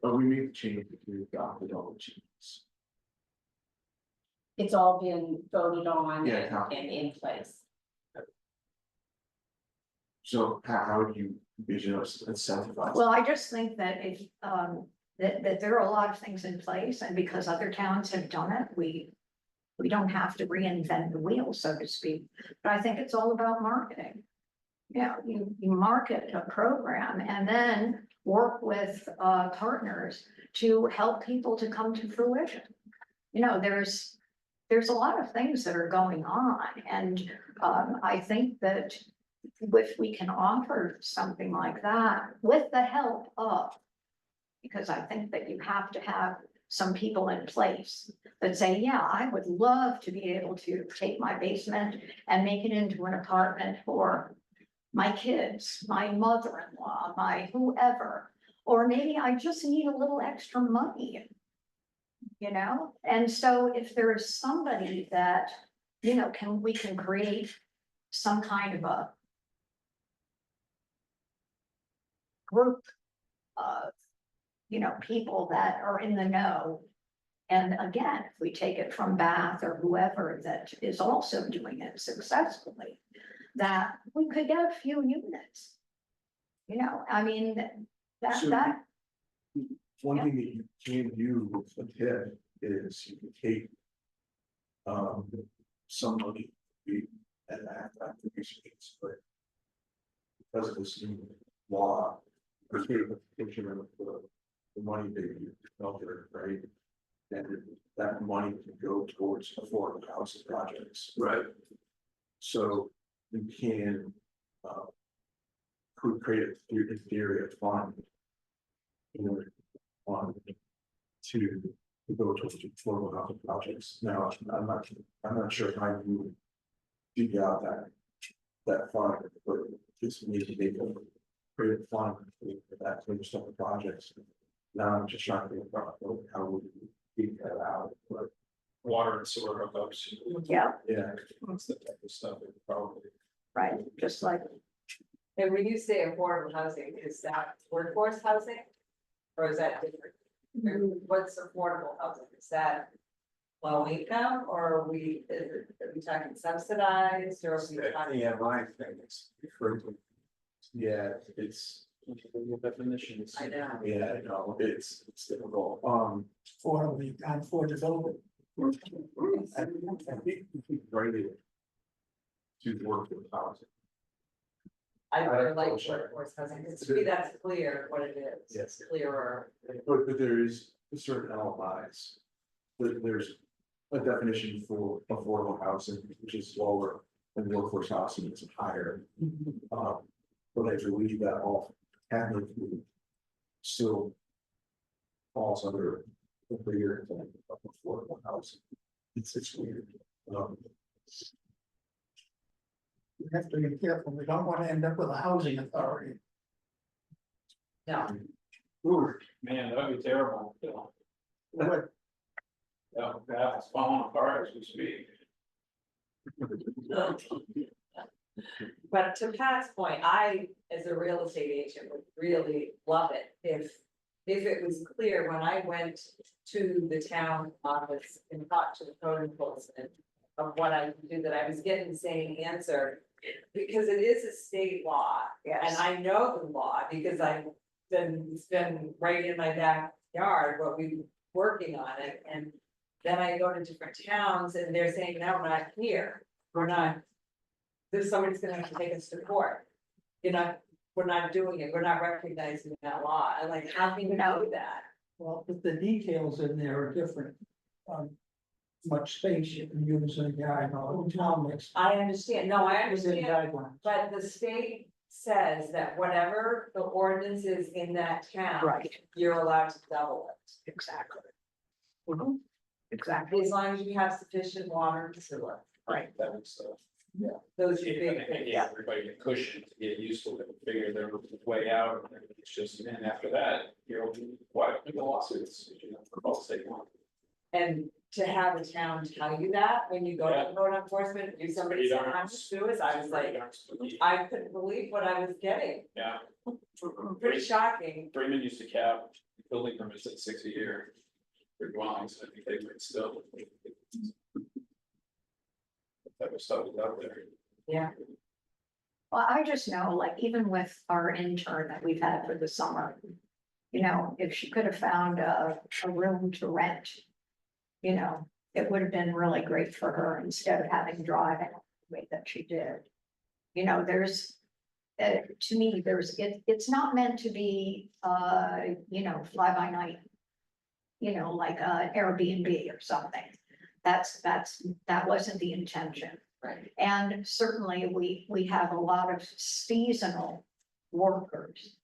Speaker 4: but we made the change if we adopted all the changes.
Speaker 8: It's all been voted on
Speaker 4: Yeah.
Speaker 8: and in place.
Speaker 4: So how would you envision us incentivize?
Speaker 2: Well, I just think that if, that there are a lot of things in place, and because other towns have done it, we don't have to reinvent the wheel, so to speak, but I think it's all about marketing. Yeah, you market a program and then work with, partners to help people to come to fruition. You know, there's a lot of things that are going on, and, I think that if we can offer something like that with the help of, because I think that you have to have some people in place that say, yeah, I would love to be able to take my basement and make it into an apartment for my kids, my mother-in-law, my whoever, or maybe I just need a little extra money. You know, and so if there is somebody that, you know, we can create some kind of a group of, you know, people that are in the know. And again, if we take it from Bath or whoever that is also doing it successfully, that we could get a few units. You know, I mean,
Speaker 4: So-
Speaker 2: that,
Speaker 4: One
Speaker 2: Yeah.
Speaker 4: thing that you can do with a tip is you can take. Somebody, and after research, but. Because of this new law, there's a picture of the money that you filter, right? And that money can go towards affordable housing projects.
Speaker 7: Right.
Speaker 4: So you can, create in theory a fund. You know, to go towards affordable housing projects. Now, I'm not sure how you would figure out that fund, but just need to make a create a fund for that kind of stuff of projects. Now I'm just trying to think about how would we figure that out, but
Speaker 5: Water and sewer hookups.
Speaker 2: yeah,
Speaker 4: yeah.
Speaker 5: That's the type of stuff that probably.
Speaker 2: right, just like,
Speaker 3: And when you say affordable housing, is that workforce housing? Or is that different? What's affordable housing? Is that low income, or are we talking subsidized, or are we talking?
Speaker 6: Yeah, my thing is referred to.
Speaker 4: Yeah, it's,
Speaker 5: Definitions.
Speaker 3: I know.
Speaker 4: yeah, no, it's difficult,
Speaker 1: for the, and for development.
Speaker 4: I think you can write it. To work with housing.
Speaker 3: I really like
Speaker 4: Sure.
Speaker 3: workforce housing, because to me, that's clear what it is.
Speaker 4: Yes.
Speaker 3: It's clearer.
Speaker 4: But there is certain LMIs. There's a definition for affordable housing, which is lower than workforce housing, it's higher. But I believe that all technically still falls under the bigger thing of affordable housing. It's weird.
Speaker 1: We have to be careful, we don't want to end up with a housing authority.
Speaker 3: No,
Speaker 5: Man, that'd be terrible, you know,
Speaker 1: What,
Speaker 5: that is falling apart as we speak.
Speaker 3: but to Pat's point, I, as a real estate agent, would really love it if it was clear when I went to the town office and talked to the code enforcement of what I could do, that I was getting the same answer, because it is a state law. And
Speaker 2: yes,
Speaker 3: I know the law because it's been right in my backyard, what we've been working on it, and then I go to different towns and they're saying, no, we're not here, we're not. There's somebody's gonna have to take us to court. You know, we're not doing it, we're not recognizing that law, and like, how can you know that?
Speaker 1: Well, but the details in there are different. Much space you can use in a yard, or town makes.
Speaker 3: I understand, no, I
Speaker 1: Within
Speaker 3: understand,
Speaker 1: guidelines.
Speaker 3: but the state says that whatever the ordinance is in that town.
Speaker 2: Right,
Speaker 3: You're allowed to double it,
Speaker 2: exactly. Exactly,
Speaker 3: as long as you have sufficient water and sewer,
Speaker 2: right.
Speaker 5: That was,
Speaker 3: those are
Speaker 5: see,
Speaker 3: big
Speaker 5: I
Speaker 3: things.
Speaker 5: gave everybody a cushion to get used to it, figure their way out, and it's just, and after that, you're wide open to lawsuits, you know, for all sake.
Speaker 3: And to have a town tell you that when you go to code enforcement, you somebody
Speaker 5: You
Speaker 3: said,
Speaker 5: don't-
Speaker 3: I'm Suez, I was like, I couldn't believe what I was getting,
Speaker 5: Yeah,
Speaker 3: pretty shocking.
Speaker 5: Freeman used to cap building permits at 6 a year for dwellings, I think they would still. That was stuff was out there.
Speaker 3: Yeah.
Speaker 2: Well, I just know, like, even with our intern that we've had for the summer, you know, if she could have found a room to rent, you know, it would have been really great for her instead of having to drive it the way that she did. You know, there's, to me, it's not meant to be, you know, fly by night. You know, like Airbnb or something. That wasn't the intention.
Speaker 3: Right.
Speaker 2: And certainly, we have a lot of seasonal workers.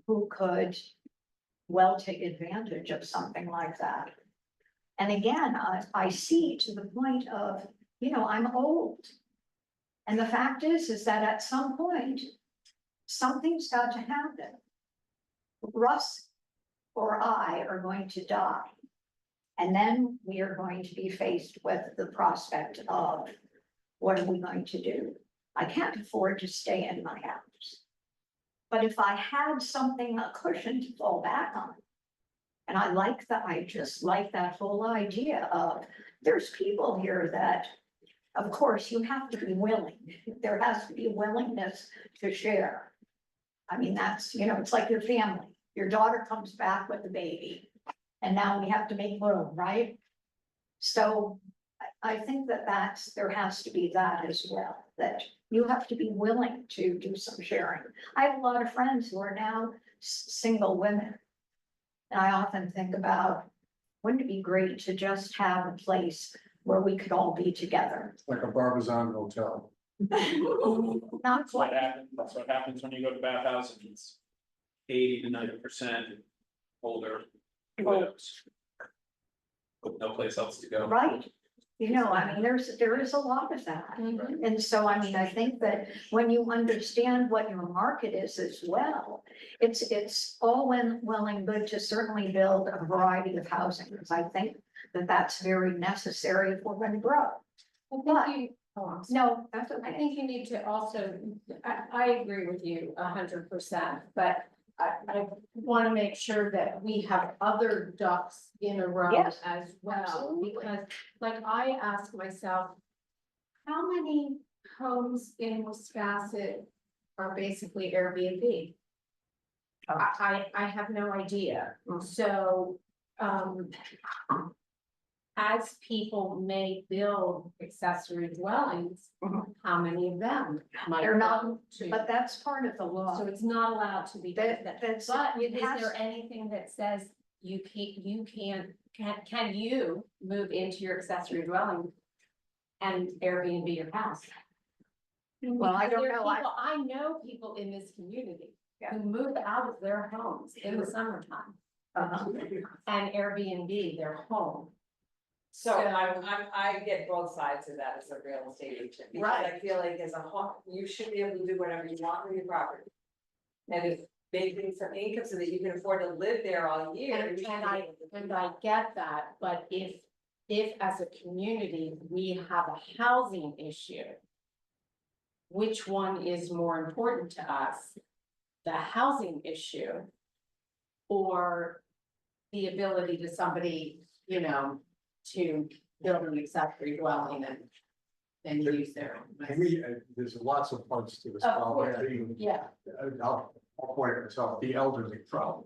Speaker 2: Who could well take advantage of something like that. And again, I see to the point of, you know, I'm old. And the fact is that at some point, something's got to happen. Russ or I are going to die. And then we are going to be faced with the prospect of, what are we going to do? I can't afford to stay in my house. But if I had something, a cushion to fall back on. And I just like that whole idea of, there's people here that, of course, you have to be willing. There has to be a willingness to share. I mean, that's, you know, it's like your family. Your daughter comes back with the baby. And now we have to make room, right? So I think that there has to be that as well, that you have to be willing to do some sharing. I have a lot of friends who are now single women. And I often think about, wouldn't it be great to just have a place where we could all be together?
Speaker 6: Like a Barbizon hotel.
Speaker 2: Not
Speaker 5: That's what
Speaker 2: quite,
Speaker 5: happens, that's what happens when you go to bathhouse and it's 80 to 90% older widows. With no place else to go.
Speaker 2: right? You know, I mean, there is a lot of that. And so, I mean, I think that when you understand what your market is as well, it's all well and good to certainly build a variety of housing, because I think that that's very necessary if we're going to grow.
Speaker 8: I think
Speaker 2: No, that's
Speaker 8: I
Speaker 2: okay.
Speaker 8: think you need to also, I agree with you 100%, but I want to make sure that we have other ducks in a row
Speaker 2: Yes,
Speaker 8: as well.
Speaker 2: absolutely.
Speaker 8: Because like I ask myself, how many homes in Wiscasset are basically Airbnb? I have no idea. So, as people may build accessory dwellings,
Speaker 2: Mhm.
Speaker 8: how many of them might
Speaker 2: They're not,
Speaker 8: go to?
Speaker 2: but that's part of the law.
Speaker 8: So it's not allowed to be.
Speaker 2: That's,
Speaker 8: But
Speaker 2: it
Speaker 8: is
Speaker 2: has-
Speaker 8: there anything that says can you move into your accessory dwelling and Airbnb your house?
Speaker 2: Well, I
Speaker 8: Because
Speaker 2: don't
Speaker 8: there are
Speaker 2: know.
Speaker 8: people- I know people in this community
Speaker 2: Yeah.
Speaker 8: who move out of their homes in the summertime
Speaker 2: Uh-huh.
Speaker 8: and Airbnb their home.
Speaker 3: So I get both sides of that as a real estate agent, because I feel like as a home, you should be able to do whatever you want with your property. And if making some income so that you can afford to live there all year.
Speaker 8: And
Speaker 3: you should be
Speaker 8: I
Speaker 3: able to do
Speaker 8: And
Speaker 3: that.
Speaker 8: I get that, but if as a community, we have a housing issue. Which one is more important to us? The housing issue? Or the ability to somebody, you know, to build an accessory dwelling and use their.
Speaker 6: To me, there's lots of parts to this
Speaker 8: Of
Speaker 6: problem.
Speaker 8: course. Yeah,
Speaker 6: I'll point it myself, the elderly problem.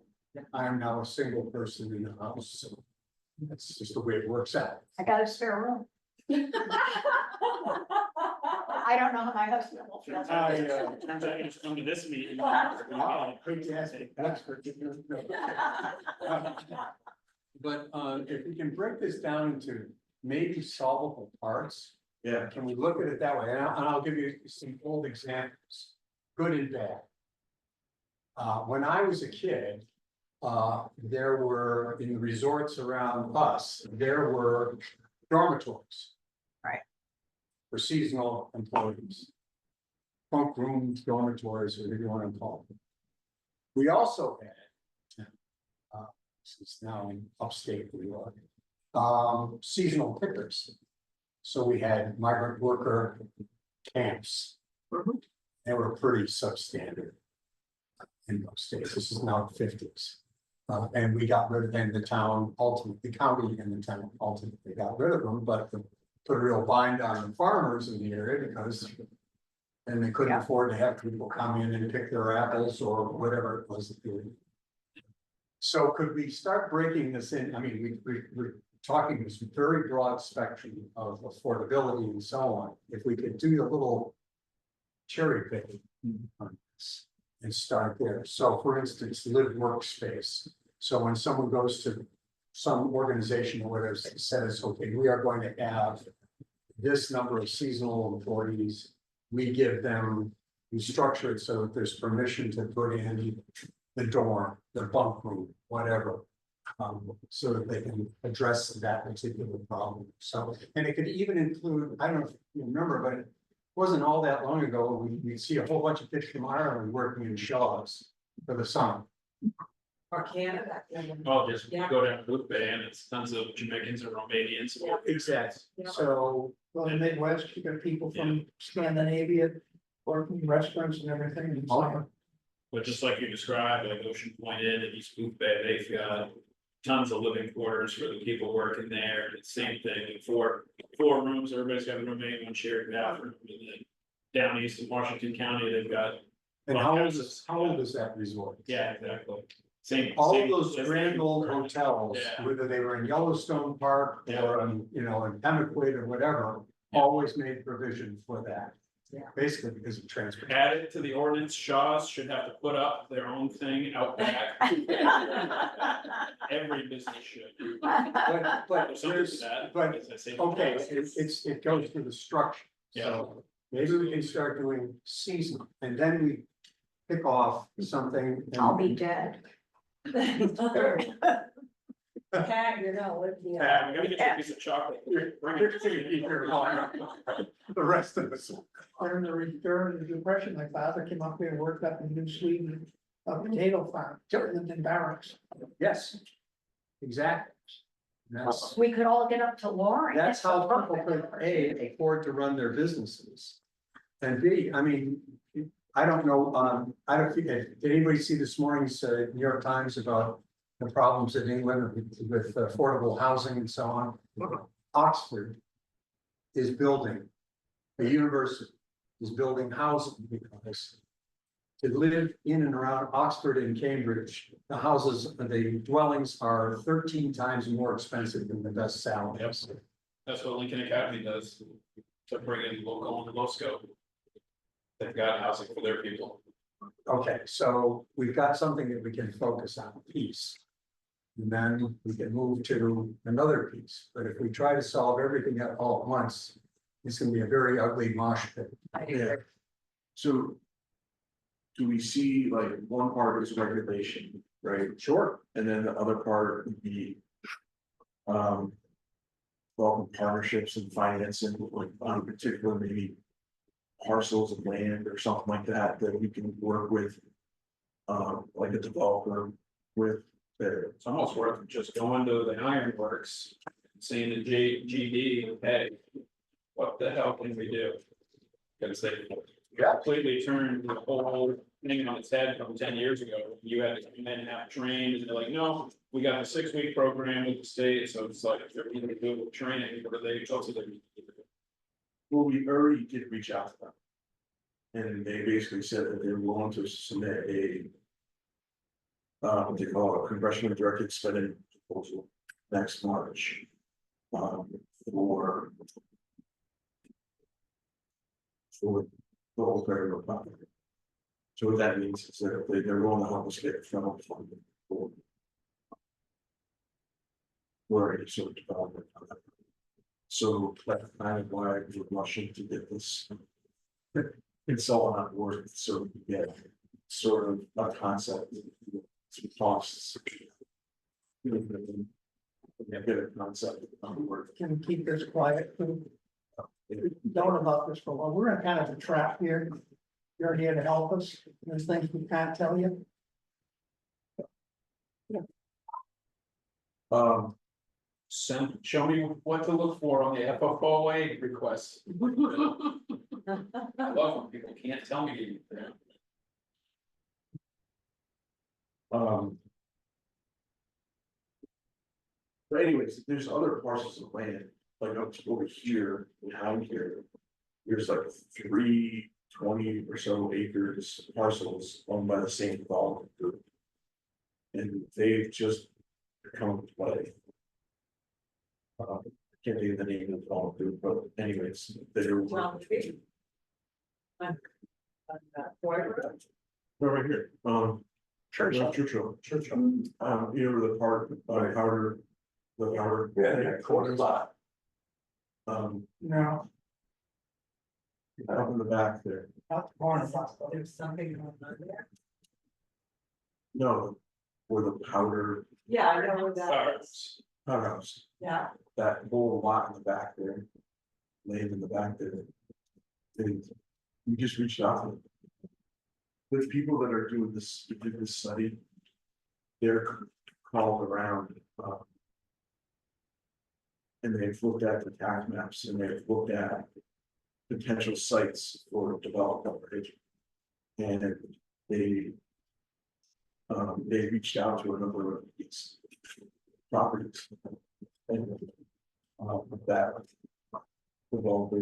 Speaker 6: I am now a single person in the house, so that's just the way it works out.
Speaker 2: I got a spare room. I don't know how my husband will feel.
Speaker 5: Turns out you just come to this meeting.
Speaker 6: Fantastic, that's for you. But if we can break this down into maybe solvable parts,
Speaker 4: Yeah,
Speaker 6: can we look at it that way? And I'll give you some old examples, good and bad. When I was a kid, there were, in the resorts around us, there were dormitories.
Speaker 2: Right.
Speaker 6: For seasonal employees. Bunk rooms, dormitories, whatever you want to call them. We also had, this is now in upstate New York, seasonal pickers. So we had migrant worker camps. They were pretty substandard in those states. This is now the 50s. And we got rid of them, the town, ultimately, the county and the town ultimately got rid of them, but put a real bind on the farmers in the area because. And they couldn't
Speaker 2: Yeah.
Speaker 6: afford to have people come in and pick their apples or whatever it was. So could we start breaking this in? I mean, we're talking this very broad spectrum of affordability and so on. If we could do a little cherry picking on this and start there. So for instance, live workspace. So when someone goes to some organization or whatever says, okay, we are going to have this number of seasonal employees, we give them, we structure it so that there's permission to put in the dorm, the bunk room, whatever. So that they can address that particular problem. So, and it could even include, I don't know if you remember, but it wasn't all that long ago, we'd see a whole bunch of kids from Ireland working in Shaw's for the summer.
Speaker 3: Or Canada.
Speaker 5: Oh, just
Speaker 3: Yeah.
Speaker 5: go down to Blue Bay and it's tons of Jamaicans and Romanians.
Speaker 3: Yeah.
Speaker 6: Exactly.
Speaker 3: Yeah.
Speaker 6: So,
Speaker 1: Well, in the Midwest, you got people from Scandinavia, working in restaurants and everything. in summer.
Speaker 5: But just like you described, like Ocean Point Inn and East Blue Bay, they've got tons of living quarters for the people working there. It's the same thing, four rooms, everybody's got a roommate, one shared bathroom. And then down east in Washington County, they've got,
Speaker 6: and how old is that resort?
Speaker 5: yeah, exactly. Same.
Speaker 6: All
Speaker 5: same
Speaker 6: of those grand old
Speaker 5: destination.
Speaker 6: hotels,
Speaker 5: Yeah.
Speaker 6: whether they were in Yellowstone Park
Speaker 5: Yeah.
Speaker 6: or, in Pemaquid or whatever, always made provision for that.
Speaker 3: Yeah.
Speaker 6: Basically because of transportation.
Speaker 5: Add it to the ordinance, Shaw's should have to put up their own thing out back. Every business should.
Speaker 6: But
Speaker 5: There's something to
Speaker 6: there's,
Speaker 5: that,
Speaker 6: but,
Speaker 5: as I say.
Speaker 6: okay, it goes to the structure. So maybe we can start doing seasonal and then we pick off something. and-
Speaker 2: I'll be dead.
Speaker 3: Pat, you're not with me.
Speaker 5: Pat, we gotta get you a piece of chocolate. Bring it.
Speaker 6: The rest of us.
Speaker 1: During the Depression, my father came up here and worked up in New Sweden, a potato farm, lived in barracks.
Speaker 6: Yes. Exactly. That's,
Speaker 2: We could all get up to Loring.
Speaker 6: that's
Speaker 2: It's
Speaker 6: how
Speaker 2: a
Speaker 6: people
Speaker 2: perfect
Speaker 6: could A, afford to run their businesses. And B, I mean, I don't know, I don't think, did anybody see this morning's New York Times about the problems in England with affordable housing and so on? Oxford is building, a university is building housing because to live in and around Oxford and Cambridge, the houses, the dwellings are 13 times more expensive than the best salaries.
Speaker 5: That's what Lincoln Academy does, to bring in local and low scope. They've got housing for their people.
Speaker 6: Okay, so we've got something that we can focus on, peace. And then we can move to another piece, but if we try to solve everything all at once, it's gonna be a very ugly mosh pit.
Speaker 4: yeah. So. Do we see like one part is regulation, right?
Speaker 6: Sure.
Speaker 4: And then the other part would be. Well, partnerships and financing, like on particular maybe. Parcels of land or something like that, that we can work with. Like a developer with their.
Speaker 5: It's almost worth just going to the ironworks, seeing the GD, hey, what the hell can we do? Because they completely turned the whole thing on its head from 10 years ago. You had to come in and have trained, and they're like, no, we got a 6-week program with the state, so it's like, they're either doing training, or they also they.
Speaker 4: Well, we already did reach out to them. And they basically said that they're willing to submit a. What they call a congressionally directed spending proposal next March. For. for the whole federal property. So what that means is that they're going to help us get federal funding for. For a sort of development. So that's kind of why we're rushing to get this. It's all on board, so we get sort of a concept. Some costs. Yeah, get a concept on board.
Speaker 1: Can we keep this quiet? We've known about this for a while. We're in kind of a trap here. You're here to help us. There's things we can't tell you.
Speaker 5: Show me what to look for on the FFOA request. I love when people can't tell me anything.
Speaker 4: But anyways, there's other parcels of land, like up to over here, behind here. There's like 320 or so acres parcels owned by the same development group. And they've just come to play. Can't think of the name of the development group, but anyways, they're.
Speaker 3: Well, tree. On Ford Road.
Speaker 4: They're right here,
Speaker 2: Churchill.
Speaker 4: Churchill, you know, the part, powder. The powder.
Speaker 7: Yeah, corner lot.
Speaker 1: No,
Speaker 4: Up in the back there,
Speaker 1: not the corner.
Speaker 3: There's something going on there.
Speaker 4: no, where the powder,
Speaker 3: Yeah, I know where that is.
Speaker 4: powerhouse,
Speaker 3: Yeah,
Speaker 4: that whole lot in the back there. Laying in the back there. We just reached out to them. The people that are doing this, who did this study. They're called around, and they've looked at the tax maps and they've looked at potential sites for development. And they reached out to a number of these properties. And that developer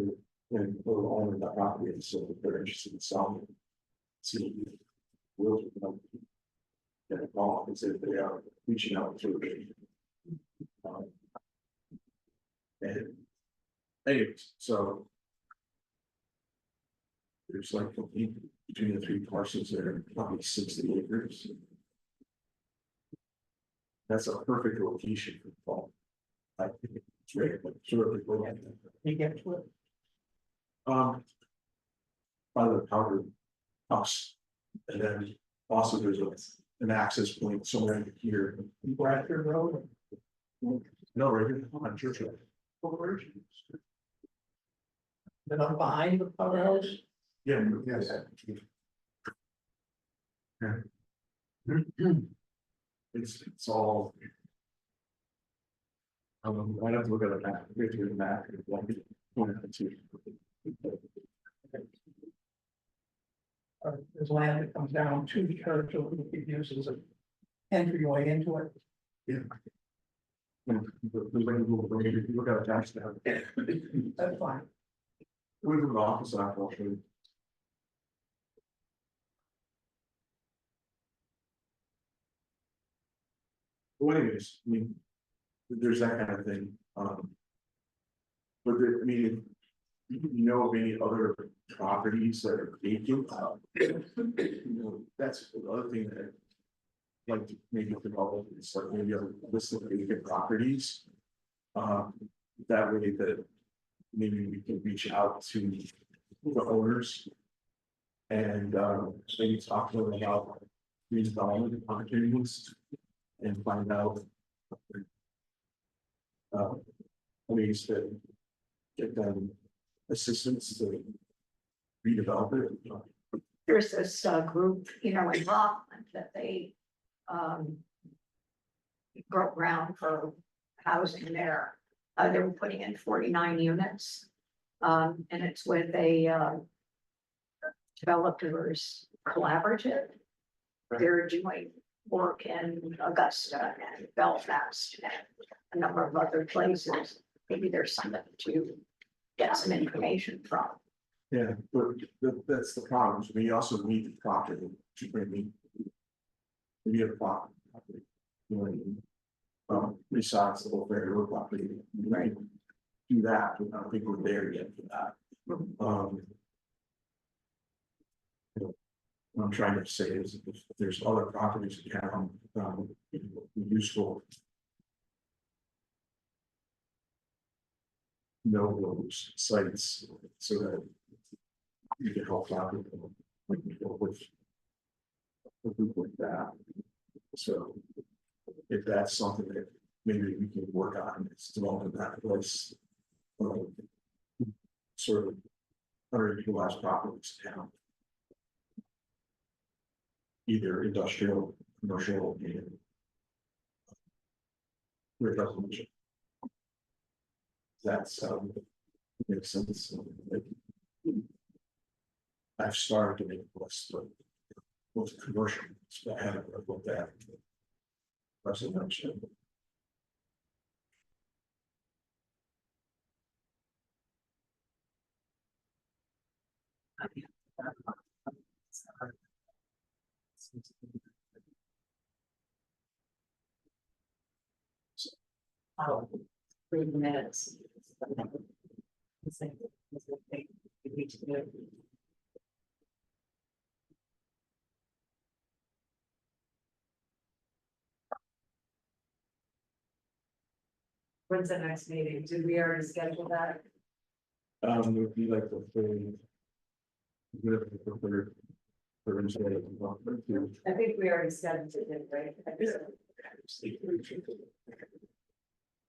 Speaker 4: and the owner of the property, and so they're interested in selling. See. Will get a call and say they are reaching out to. And anyways, so. There's like between the three parcels there, probably 60 acres. That's a perfect location for the fall. I think it's great, but sure.
Speaker 1: You get to it.
Speaker 4: By the powder house. And then also there's an access point somewhere here.
Speaker 1: Bradford Road.
Speaker 4: No, right here on Churchill.
Speaker 1: Then I'm behind the powerhouse.
Speaker 4: Yeah.
Speaker 6: Yes.
Speaker 4: It's all. I have to look at a map, we have to get a map.
Speaker 1: There's land that comes down to the church, so we could use as an entryway into it.
Speaker 4: Look at a tax now.
Speaker 1: That's fine.
Speaker 4: We're in the office, I'll show you. Well, anyways, I mean, there's that kind of thing, but there, I mean, you know of any other properties that are vacant? That's the other thing that. I'd like to maybe develop is like maybe a list of vacant properties. That way that maybe we can reach out to the owners. And maybe talk to them about redevelopment opportunities and find out. Ways to get them assistance to redevelop it.
Speaker 2: There's this group, in Rockland that they broke ground for housing there. They were putting in 49 units. And it's with a developers collaborative. They're doing work in Augusta and Belfast and a number of other places. Maybe there's something to get some information from.
Speaker 4: Yeah, but that's the problem. So we also need the property to bring me. We have a property. You know what I mean? Besides the whole fair road property, right? Do that, I don't think we're there yet for that. What I'm trying to say is if there's other properties in town, useful. Know those sites so that. You can help out with them, like, with. With that. So. If that's something that maybe we can work on, it's developing that place. Sort of. Underutilized properties in town. Either industrial, commercial, and. Residential. That's, makes sense. I've started to make a list, but. With commercial, so I haven't looked at. Residential.
Speaker 3: Oh, 3 minutes. When's the next meeting? Did we already schedule that?
Speaker 4: It would be like the third. Third. Thursday.
Speaker 3: I think we already scheduled it, right?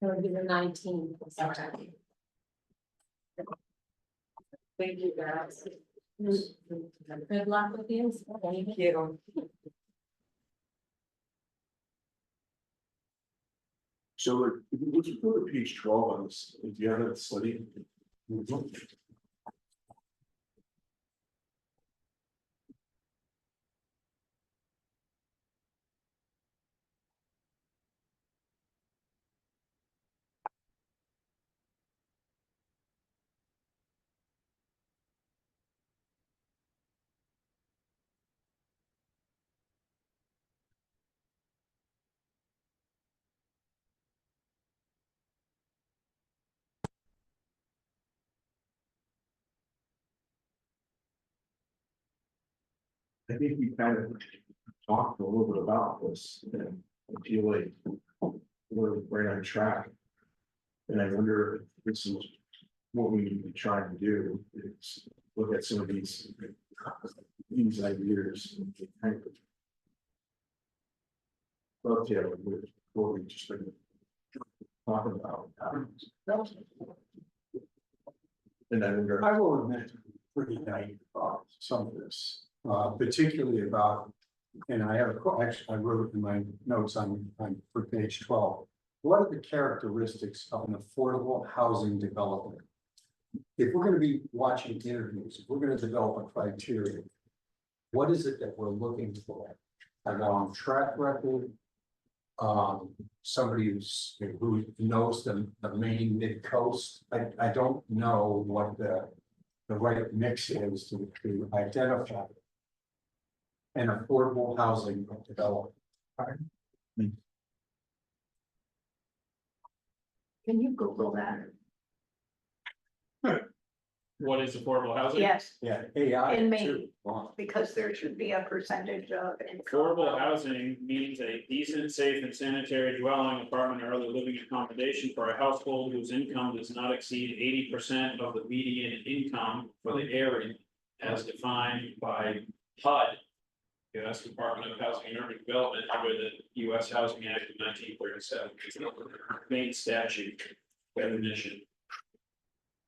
Speaker 8: It'll be the 19th.
Speaker 3: Thank you, guys.
Speaker 8: Good luck with you.
Speaker 3: Thank you.
Speaker 4: So like, would you go to page 12 on this, do you have that study? I think we kind of talked a little bit about this, and I feel like we're right on track. And I wonder if this is what we need to try to do, is look at some of these ideas. And kind of dovetail with what we just been talking about. And I wonder.
Speaker 6: I will admit, pretty naive about some of this, particularly about, and I have, actually, I wrote in my notes on for page 12. What are the characteristics of an affordable housing development? If we're gonna be watching interviews, if we're gonna develop a criteria, what is it that we're looking for? A long track record? Somebody who knows the Maine mid-coast. I don't know what the right mix is to identify an affordable housing development.
Speaker 2: Can you Google that?
Speaker 5: What is affordable housing?
Speaker 2: Yes,
Speaker 6: Yeah, AI
Speaker 2: In
Speaker 6: too.
Speaker 2: Maine.
Speaker 6: Wow.
Speaker 2: because there should be a percentage of income.
Speaker 5: Affordable housing means a decent, safe and sanitary dwelling, apartment or other living accommodation for a household whose income does not exceed 80% of the median income for the area. As defined by HUD. U.S. Department of Housing and Urban Development under the U.S. Housing Act of 1937. Main statute definition.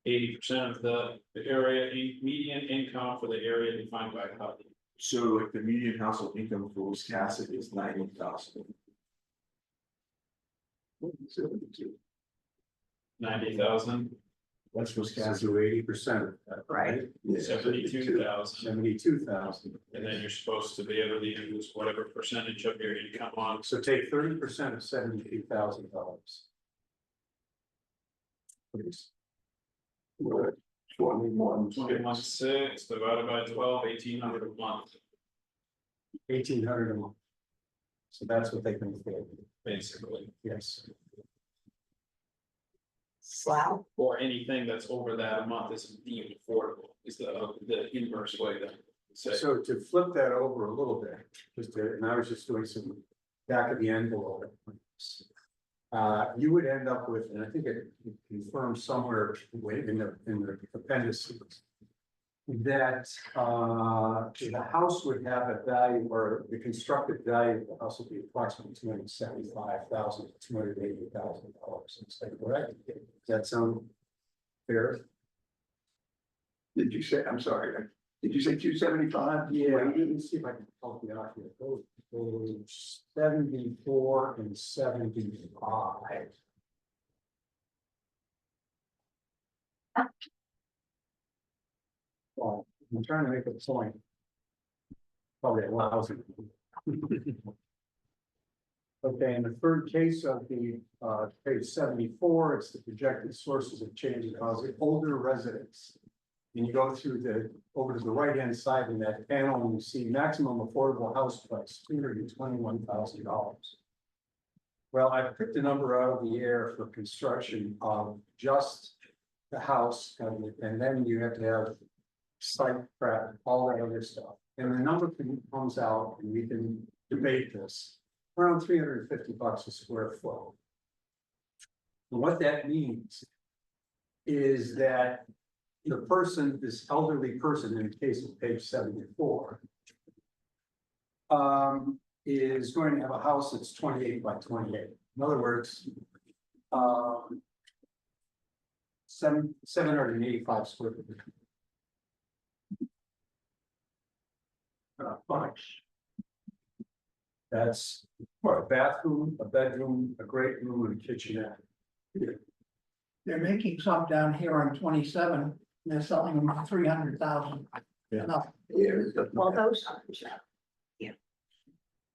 Speaker 5: 80% of the area median income for the area defined by HUD.
Speaker 4: So like the median household income for Wisconsin is 90,000.
Speaker 5: 90,000,
Speaker 4: That's
Speaker 6: So
Speaker 4: Wisconsin.
Speaker 6: 80%,
Speaker 2: Right.
Speaker 5: 72,000,
Speaker 6: 72,000.
Speaker 5: and then you're supposed to be able to use whatever percentage of your income on.
Speaker 6: So take 30% of $72,000. Please.
Speaker 7: 21.
Speaker 5: 21,600 divided by 12, 1,800 a month,
Speaker 6: 1,800 a month. So that's what they can afford,
Speaker 5: basically.
Speaker 6: yes.
Speaker 2: Wow.
Speaker 5: Or anything that's over that a month is deemed affordable, is the inverse way that. say.
Speaker 6: So to flip that over a little bit, and I was just doing some back of the envelope. You would end up with, and I think it confirms somewhere in the appendices. That the house would have a value, or the constructed value of the house would be approximately $275,000 to $280,000. Is that correct? Does that sound fair?
Speaker 7: Did you say, I'm sorry, did you say 275?
Speaker 6: Let me see if I can help you out here. Page 74 and 75. Well, I'm trying to make a point. Probably a lousy. Okay, in the third case of the page 74, it's the projected sources of change in housing, older residents. And you go through over to the right-hand side in that panel, and you see maximum affordable house price, $221,000. Well, I picked a number out of the air for construction of just the house, and then you have to have site prep, all that other stuff. And the number comes out, and we can debate this, around $350 a square foot. And what that means is that the person, this elderly person, in the case of page 74, is going to have a house that's 28 by 28. In other words, 785 square feet. Much. That's what, a bathroom, a bedroom, a great room, and a kitchenette.
Speaker 1: They're making some down here on 27, and they're selling them for 300,000.
Speaker 4: Yeah.
Speaker 1: No,
Speaker 2: Well, those aren't,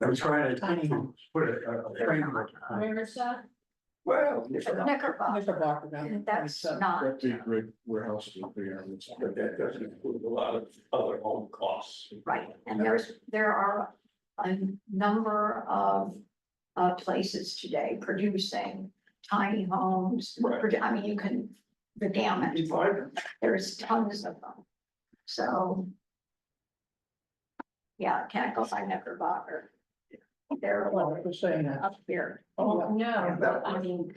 Speaker 6: I'm trying
Speaker 1: tiny
Speaker 6: to
Speaker 1: homes.
Speaker 6: put a framework. on it.
Speaker 8: Where is that?
Speaker 7: Well,
Speaker 2: Knickerbocker,
Speaker 1: Knickerbocker down
Speaker 2: and that's
Speaker 1: 27.
Speaker 2: not,
Speaker 4: That'd be a great warehouse. To be honest.
Speaker 7: but that doesn't include a lot of other home costs.
Speaker 2: right, and there are a number of places today producing tiny homes.
Speaker 7: Right.
Speaker 2: I mean, you can, the gamut,
Speaker 7: You find them.
Speaker 2: there's tons of them, so. Yeah, can't go by Knickerbocker. They're
Speaker 1: Well, I'm just saying that.
Speaker 2: up here.
Speaker 8: Oh, no,
Speaker 7: Yeah.
Speaker 8: but I mean,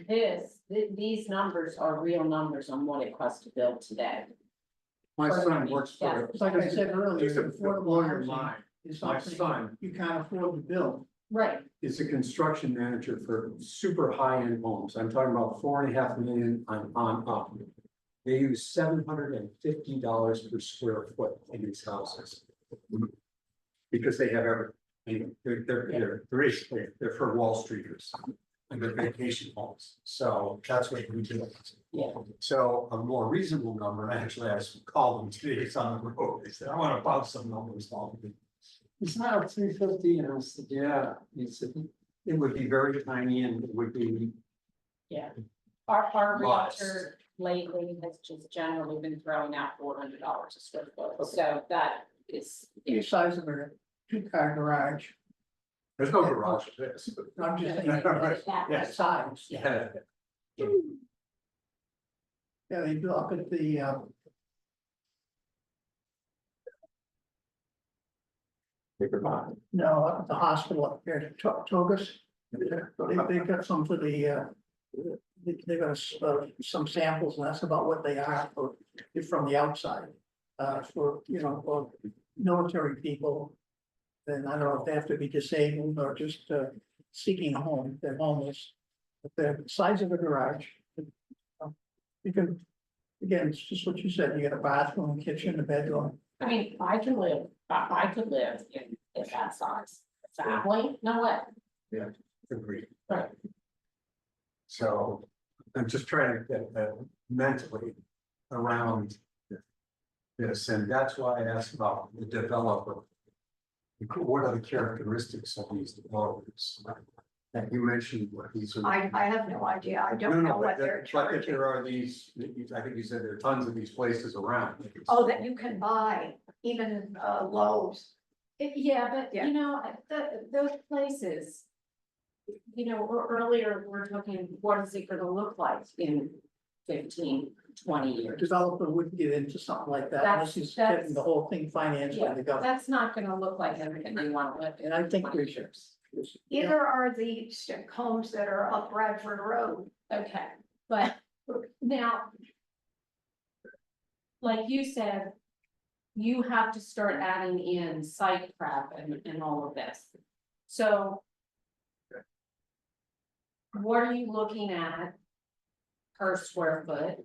Speaker 8: these numbers are real numbers on what it costs to build today.
Speaker 6: My son works for.
Speaker 1: It's like I said earlier,
Speaker 6: Just a
Speaker 1: affordable
Speaker 6: lawyer
Speaker 1: housing
Speaker 6: mind.
Speaker 1: is
Speaker 6: My
Speaker 1: something
Speaker 6: son
Speaker 1: you can't afford to build.
Speaker 8: Right.
Speaker 6: is a construction manager for super high-end homes. I'm talking about 4.5 million on up. They use $750 per square foot in these houses. Because they have everything. They're basically, they're for Wall Streeters. And they're vacation homes. So that's what we do.
Speaker 8: Yeah.
Speaker 6: So a more reasonable number, actually, I called them today, it's on the road. They said, I want to bump some numbers off. It's not 350, and I said, yeah, he said, it would be very tiny and it would be.
Speaker 8: Yeah. Our
Speaker 6: Lots.
Speaker 8: realtor lately has just generally been throwing out $400 a square foot, so that is.
Speaker 1: The size of a two-car garage.
Speaker 6: There's no garage for this.
Speaker 1: I'm just saying
Speaker 6: Right.
Speaker 1: that size.
Speaker 6: Yeah.
Speaker 1: Yeah, they do up at the, no, up at the hospital up here, Togus. They've got some for the, they've got some samples, and that's about what they are from the outside. For, for military people. Then I don't know if they have to be disabled or just seeking a home, they're homeless. But the size of a garage. You can, again, it's just what you said, you got a bathroom, kitchen, a bedroom.
Speaker 8: I mean, I could live in that size. Family, no way.
Speaker 6: Agreed.
Speaker 8: Right.
Speaker 6: So I'm just trying to get mentally around this, and that's why I asked about the developer. What are the characteristics of these developers? And you mentioned what these are.
Speaker 2: I have no idea, I
Speaker 6: No,
Speaker 2: don't
Speaker 6: no,
Speaker 2: know what
Speaker 6: but
Speaker 2: they're
Speaker 6: that
Speaker 2: charging.
Speaker 6: there are these, I think you said there are tons of these places around.
Speaker 2: Oh, that you can buy, even Lowe's.
Speaker 8: Yeah, but
Speaker 2: Yeah.
Speaker 8: Those places. Earlier, we're talking, what is it gonna look like in 15, 20
Speaker 1: A
Speaker 8: years.
Speaker 1: developer wouldn't get into something like that unless he's
Speaker 8: That's-
Speaker 1: getting the whole thing financed by
Speaker 8: Yeah,
Speaker 1: the government.
Speaker 8: that's not gonna look like everything they wanna live in.
Speaker 1: And I think
Speaker 8: 20
Speaker 1: we should.
Speaker 8: years.
Speaker 2: Either are the homes that are up Bradford Road.
Speaker 8: Okay, but now. Like you said. You have to start adding in site prep and all of this. So. What are you looking at? Per square foot?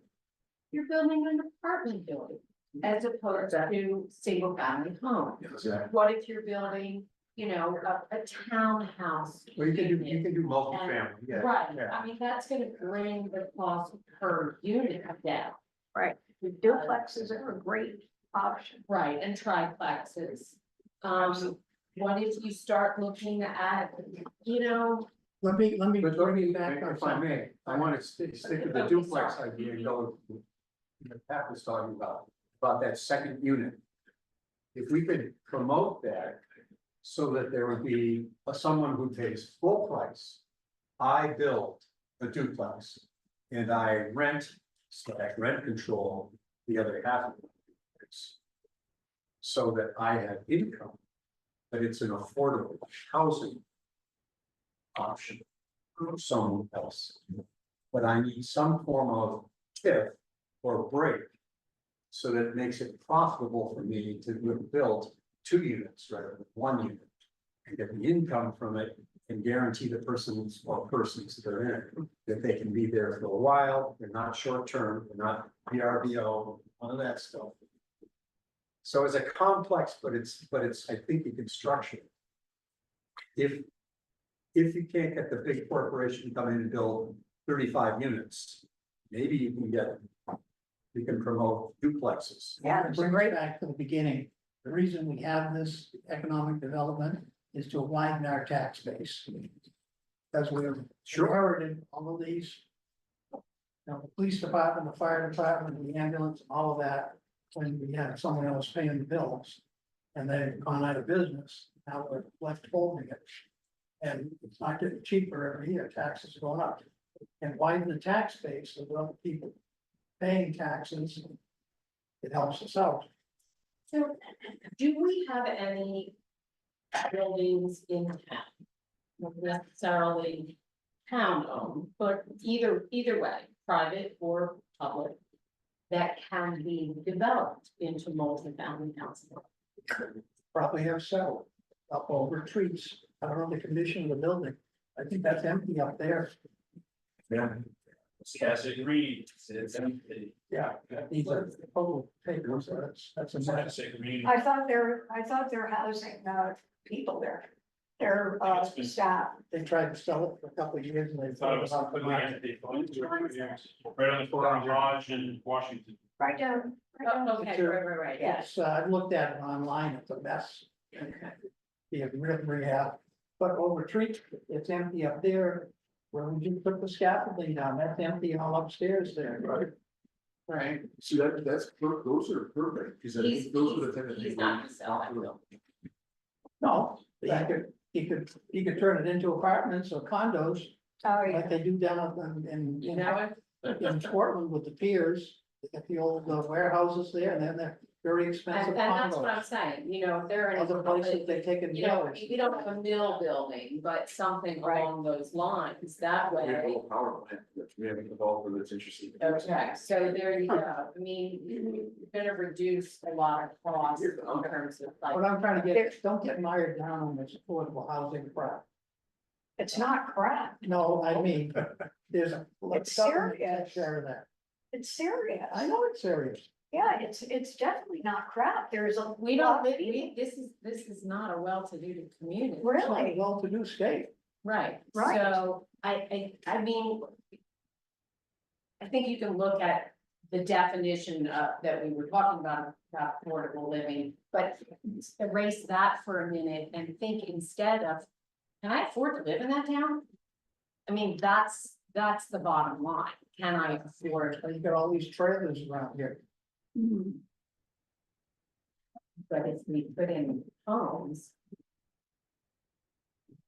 Speaker 8: You're building an apartment building as opposed to single family home.
Speaker 4: Exactly.
Speaker 8: What if you're building, you know, a townhouse?
Speaker 6: Well, you
Speaker 8: unit?
Speaker 6: can do multifamily, yeah.
Speaker 8: Right,
Speaker 6: Yeah.
Speaker 8: I mean, that's gonna bring the cost per unit down.
Speaker 2: Right. Duplexes are a great option.
Speaker 8: Right, and triplexes. What if you start looking at, you know,
Speaker 1: Let me
Speaker 6: But let me,
Speaker 1: back on
Speaker 6: if I
Speaker 1: something.
Speaker 6: may, I want to stick with the
Speaker 8: Okay,
Speaker 6: duplex
Speaker 8: sorry.
Speaker 6: idea and go. with what Pat was talking about that second unit. If we could promote that so that there would be someone who pays full price. I build a duplex and I rent, so I rent control the other half of it. So that I have income, but it's an affordable housing option for someone else. But I need some form of tip or break. So that it makes it profitable for me to have built 2 units rather than 1 unit. And get the income from it and guarantee the persons or persons that are in it, that they can be there for a while, they're not short term, they're not VRBO, none of that stuff. So it's a complex, but it's, I think you can structure it. If you can't get the big corporation to come in and build 35 units, maybe you can promote duplexes.
Speaker 2: Yeah,
Speaker 1: It
Speaker 2: it's a
Speaker 1: brings
Speaker 2: great,
Speaker 1: back to the beginning. The reason we have this economic development is to widen our tax base. Because we've inherited all of these. You know, the police department, the fire department, the ambulance, all of that, when we had someone else paying the bills. And they've gone out of business, now we're left holding it. And it's not getting cheaper every year, taxes are going up. And widen the tax base of other people paying taxes. It helps us out.
Speaker 8: so do we have any buildings in town? Not necessarily town owned, but either way, private or public. That can be developed into multi-family housing.
Speaker 1: Probably have several up over trees. I don't know the condition of the building. I think that's empty up there.
Speaker 4: Yeah.
Speaker 5: Cassie Green, it's empty.
Speaker 1: Yeah, these are total papers. That's a mess.
Speaker 5: Cassie Green.
Speaker 2: I thought they're housing, people there. They're,
Speaker 5: It's been-
Speaker 2: staff.
Speaker 1: They tried to sell it for a couple of years and they
Speaker 5: Thought it was
Speaker 1: thought
Speaker 5: completely empty. Right on the corner of Hodge and Washington.
Speaker 2: Right down.
Speaker 8: Oh, okay, right, yeah.
Speaker 1: Yes, I've looked at it online. It's a mess. Be a real rehab. But over trees, it's empty up there. Where would you put the scaffolding down? That's empty all upstairs there.
Speaker 4: Right.
Speaker 8: Right.
Speaker 4: See, those are perfect, because I
Speaker 8: He's,
Speaker 4: think those would have.
Speaker 8: he's not gonna sell that building.
Speaker 1: No, he could turn it into apartments or condos
Speaker 2: Oh, yeah.
Speaker 1: like they do down in.
Speaker 8: You know it?
Speaker 1: In Portland with the piers, they got the old warehouses there, and then they're very expensive
Speaker 8: And that's what I'm
Speaker 1: condos.
Speaker 8: saying, you know, if they're in.
Speaker 1: Other places they take in
Speaker 8: You know,
Speaker 1: villas.
Speaker 8: you don't have a mill building, but something
Speaker 2: Right.
Speaker 8: along those lines, that
Speaker 4: We have a
Speaker 8: way.
Speaker 4: little power plant, that we have a developer that's interested.
Speaker 8: Okay, so there you go, I mean, you're gonna reduce a lot of costs in terms of
Speaker 1: What
Speaker 8: like.
Speaker 1: I'm trying to get, don't get mired down on this affordable housing crap.
Speaker 2: It's not crap.
Speaker 1: No, I mean, there's a.
Speaker 2: It's
Speaker 1: government
Speaker 2: serious.
Speaker 1: takes care of that.
Speaker 2: It's serious.
Speaker 1: I know it's serious.
Speaker 2: Yeah, it's definitely not crap. There's a.
Speaker 8: We don't
Speaker 2: lot
Speaker 8: live,
Speaker 2: of people-
Speaker 8: this is not a well-to-do community.
Speaker 1: It's not a
Speaker 2: Really?
Speaker 1: well-to-do state.
Speaker 8: Right,
Speaker 2: Right.
Speaker 8: so I mean. I think you can look at the definition that we were talking about affordable living, but erase that for a minute and think instead of. Can I afford to live in that town? I mean, that's the bottom line, can I afford,
Speaker 1: You got all these trailers around here.
Speaker 8: but if we put in homes.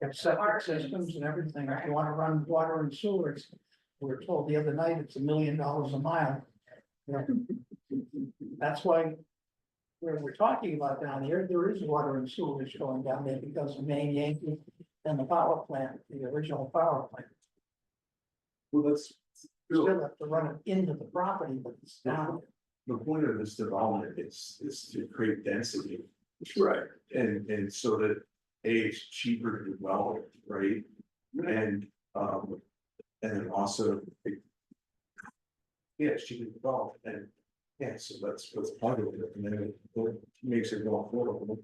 Speaker 1: Have septic systems and everything. If you wanna run water and sewers, We were told the other night it's $1 million a mile. Yeah. That's why. Where we're talking about down here, there is water and sewage going down there because of Maine Yankee and the power plant, the original power plant.
Speaker 4: Well, that's,
Speaker 1: Still have to run it into the property, but it's down.
Speaker 4: the point of this development is to create density.
Speaker 7: Right.
Speaker 4: And so that it's cheaper to develop, right? And then also. Yeah, it's cheaper to develop and, yeah, so that's part of it, and then it makes it more affordable.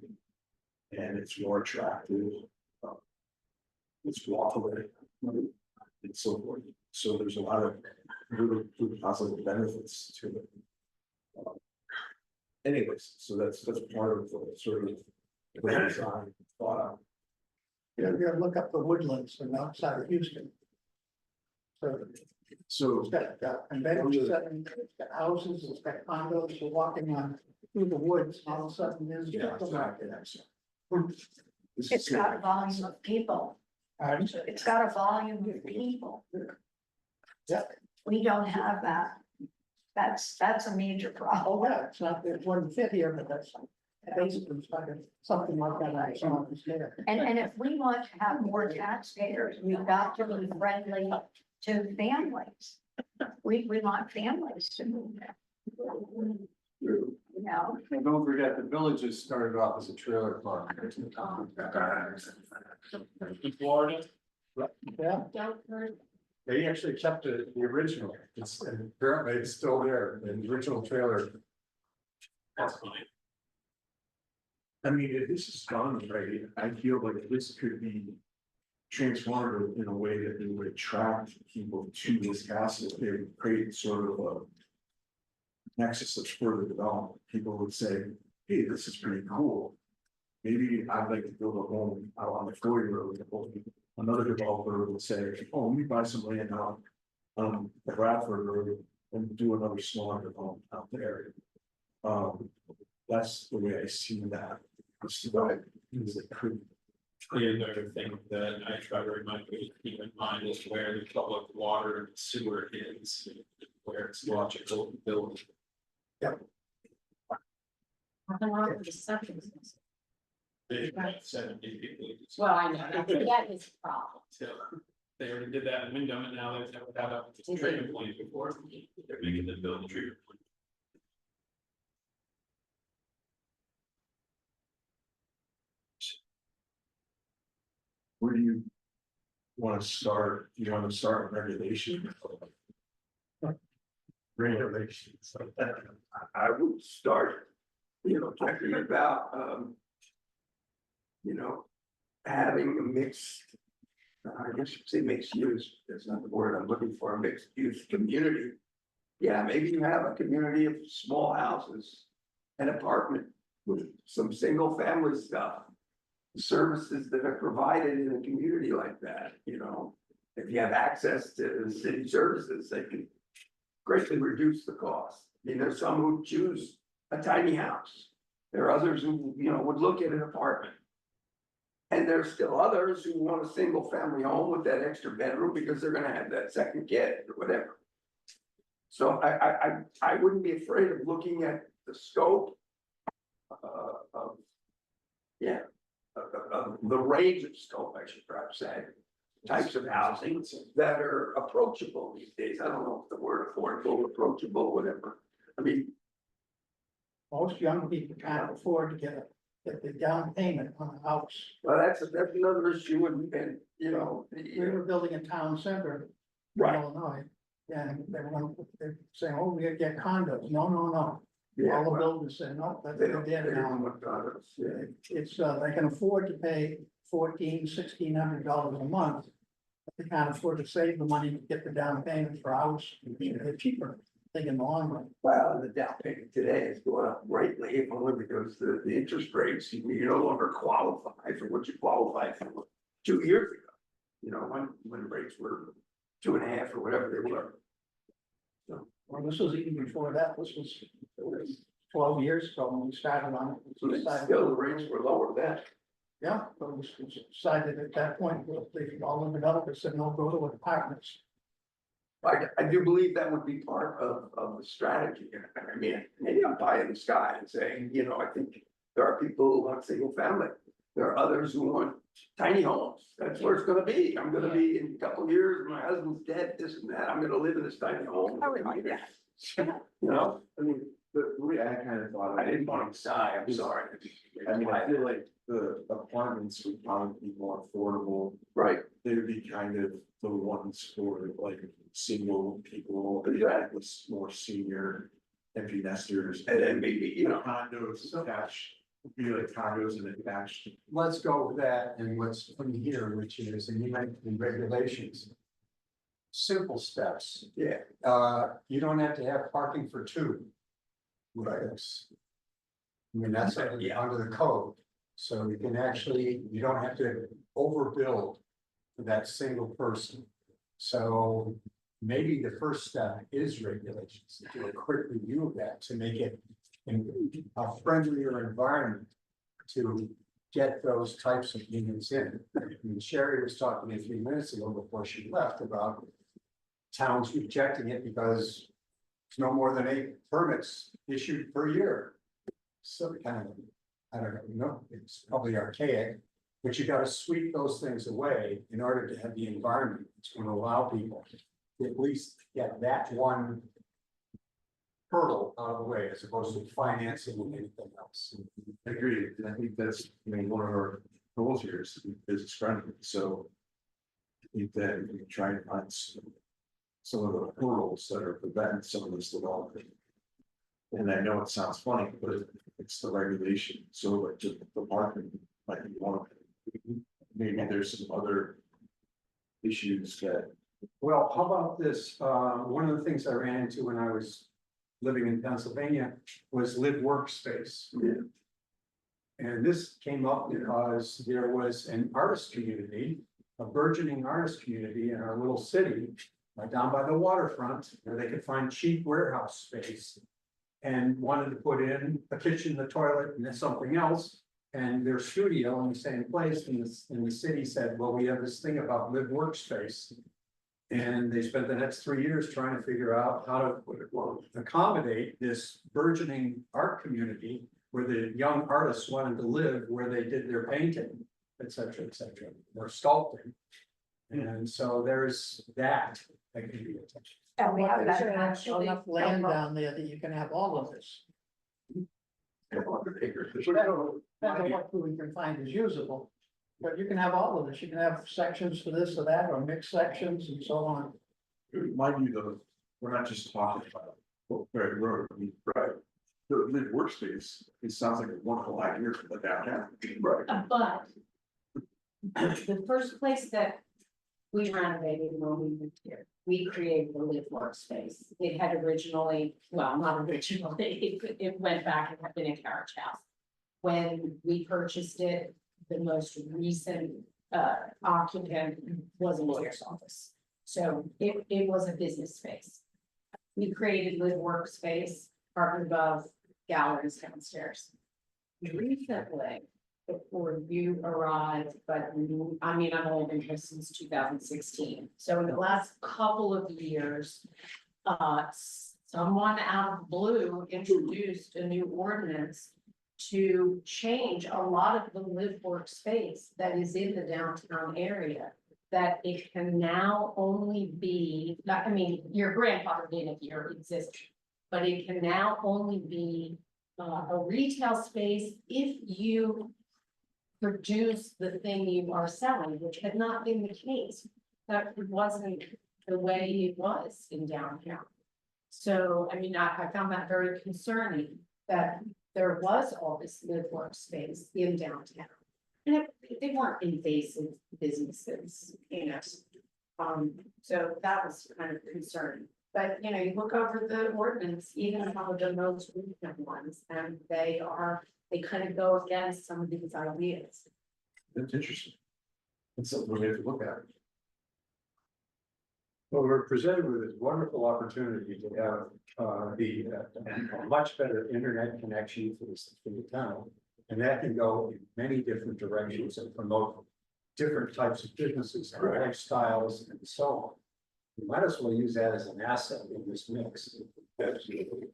Speaker 4: And it's more attractive. It's walkable. And so forth, so there's a lot of really good positive benefits to it. Anyways, so that's part of the sort of the design thought.
Speaker 1: You gotta look up the woodlands and outside of Houston. So
Speaker 4: So
Speaker 1: it's got convention centers, it's got houses, it's got condos, you're walking on through the woods, all of a sudden there's.
Speaker 4: Yeah,
Speaker 1: just a market.
Speaker 4: this
Speaker 2: It's
Speaker 4: is-
Speaker 2: got a volume of people.
Speaker 1: Pardon?
Speaker 2: It's got a volume of people.
Speaker 1: Yeah.
Speaker 2: We don't have that. That's a major
Speaker 1: Oh,
Speaker 2: problem.
Speaker 1: yeah, it's not, it wouldn't fit here, but that's basically it's like something like that. I saw this there.
Speaker 2: And if we want to have more taxpayers, we've got to be friendly to families. We want families to move there. You know,
Speaker 6: And don't forget, the villages started off as a trailer park.
Speaker 5: In Florida,
Speaker 1: Yeah,
Speaker 8: Don't hurt.
Speaker 6: They actually kept the original, and apparently it's still there, the original trailer.
Speaker 5: that's funny.
Speaker 4: I mean, if this is done right, I feel like this could be transformative in a way that it would attract people to this castle. It would create sort of a nexus of further development. People would say, hey, this is pretty cool. Maybe I'd like to build a home out on the Corey Road. Another developer would say, oh, let me buy some land out the Bradford Road and do another smaller development out there. That's the way I see that. It's like, is it could.
Speaker 5: The other thing that I try to remind people to keep in mind is where the public water and sewer is, where it's logical to build.
Speaker 8: Nothing wrong with the septic system.
Speaker 5: They got 70 people.
Speaker 8: Well, I know, that is a problem.
Speaker 5: So they already did that in Wyndham, and now they've never had a treatment plant before. They're making them build a treatment plant.
Speaker 4: Where do you want to start? Do you want to start with regulation?
Speaker 6: Regulations.
Speaker 7: I would start, talking about, having a mixed. I guess you'd say mixed use, that's not the word I'm looking for, a mixed use community. Yeah, maybe you have a community of small houses, an apartment with some single family stuff. Services that are provided in a community like that, if you have access to city services, they can greatly reduce the cost. I mean, there's some who choose a tiny house. There are others who, would look at an apartment. And there's still others who want a single family home with that extra bedroom because they're gonna have that second kid or whatever. So I wouldn't be afraid of looking at the scope. Of the range of scope, I should perhaps say. Types of housing that are approachable these days. I don't know if the word affordable, approachable, whatever. I mean,
Speaker 1: most young people can't afford to get the down payment on a house.
Speaker 7: well, that's another issue and,
Speaker 1: We were building a town center in
Speaker 7: Right.
Speaker 1: Illinois. And they're saying, oh, we gotta get condos. No.
Speaker 7: Yeah,
Speaker 1: All the
Speaker 7: well,
Speaker 1: builders said, no, that's
Speaker 7: they
Speaker 1: what
Speaker 7: don't,
Speaker 1: they're
Speaker 7: they
Speaker 1: doing
Speaker 7: don't
Speaker 1: now.
Speaker 7: want condos, yeah.
Speaker 1: It's, they can afford to pay $1,400-$1,600 a month. But they can't afford to save the money to get the down payment for a house. They're cheaper, I think, in the long run.
Speaker 7: Well, the down payment today is going up greatly, if only because the interest rates, you no longer qualify for what you qualified for 2 years ago. When rates were 2.5 or whatever they were.
Speaker 1: Well, this was even before that. This was 12 years ago when we started on it.
Speaker 7: So
Speaker 1: We decided-
Speaker 7: still, the rates were lower then.
Speaker 1: Yeah, but it was decided at that point, all the developers said, no, go to apartments.
Speaker 7: I do believe that would be part of the strategy. I mean, maybe I'm pie in the sky and saying, you know, I think there are people who want single family. There are others who want tiny homes. That's where it's gonna be. I'm gonna be in a couple of years, my husband's dead, this and that. I'm gonna live in this tiny home.
Speaker 2: I would like that.
Speaker 7: You know,
Speaker 4: I mean, the way I kind of thought.
Speaker 7: I didn't want to die, I'm sorry.
Speaker 4: I mean, I feel like the apartments would probably be more affordable.
Speaker 7: Right,
Speaker 4: They would be kind of the ones for like single people,
Speaker 7: Exactly.
Speaker 4: with more senior empty nesters.
Speaker 7: and then maybe, you know,
Speaker 4: Condos attached, would be like condos and attached.
Speaker 6: Let's go with that and what's in here, which is, and you mentioned regulations. Simple steps.
Speaker 7: yeah,
Speaker 6: You don't have to have parking for two. Right. I mean, that's
Speaker 7: Yeah.
Speaker 6: under the code, so you can actually, you don't have to overbuild for that single person. So maybe the first step is regulations, do a quick review of that to make it a friendlier environment to get those types of units in. I mean, Sherry was talking a few minutes ago before she left about towns rejecting it because there's no more than 8 permits issued per year. So kind of, I don't know, it's probably archaic, but you gotta sweep those things away in order to have the environment that's gonna allow people to at least get that one hurdle out of the way as opposed to financing and anything else.
Speaker 4: I agree, and I think that's, I mean, one of our goals here is to be business friendly, so. I think that we can try and find some of the hurdles that are preventing some of this development. And I know it sounds funny, but it's the regulation, so like just the parking might be one of them. Maybe there's some other issues that,
Speaker 6: Well, how about this? One of the things I ran into when I was living in Pennsylvania was live workspace.
Speaker 7: Yeah.
Speaker 6: And this came up because there was an artist community, a burgeoning artist community in our little city, right down by the waterfront, where they could find cheap warehouse space. And wanted to put in a kitchen, a toilet, and then something else, and their studio in the same place, and the city said, well, we have this thing about live workspace. And they spent the next 3 years trying to figure out how to accommodate this burgeoning art community. Where the young artists wanted to live, where they did their painting, et cetera, or sculpting. And so there's that can be attention.
Speaker 2: And we have that
Speaker 1: There's
Speaker 2: actually.
Speaker 1: enough land down there that you can have all of this.
Speaker 7: 100 acres.
Speaker 1: Depends on what we can find is usable. But you can have all of this, you can have sections for this or that, or mixed sections and so on.
Speaker 4: mind you, though, we're not just talking about. Very road, I mean, right, the live workspace, it sounds like a wonderful idea for the downtown. Right.
Speaker 8: But the first place that we renovated when we moved here, we created the live workspace. It had originally, well, not originally, it went back and had been a carriage house. When we purchased it, the most recent occupant was a lawyer's office. So it was a business space. We created live workspace, apartment above, galleries downstairs. Recently, before you arrived, but I mean, I've only been here since 2016. So in the last couple of years, someone out of the blue introduced a new ordinance to change a lot of the live workspace that is in the downtown area. That it can now only be, I mean, your grandfather did if you're existing, but it can now only be a retail space if you produce the thing you are selling, which had not been the case. That wasn't the way it was in downtown. So, I mean, I found that very concerning that there was all this live workspace in downtown. And they weren't invasive businesses, you know. So that was kind of concerning. But, you know, you look over the ordinance, even some of the most recent ones, and they kind of go against some of these ideas.
Speaker 4: That's interesting. It's something we have to look at.
Speaker 6: Well, we're presented with this wonderful opportunity to have a much better internet connection for the town. And that can go in many different directions and promote different types of businesses and lifestyles and so on. You might as well use that as an asset in this mix.
Speaker 7: Absolutely.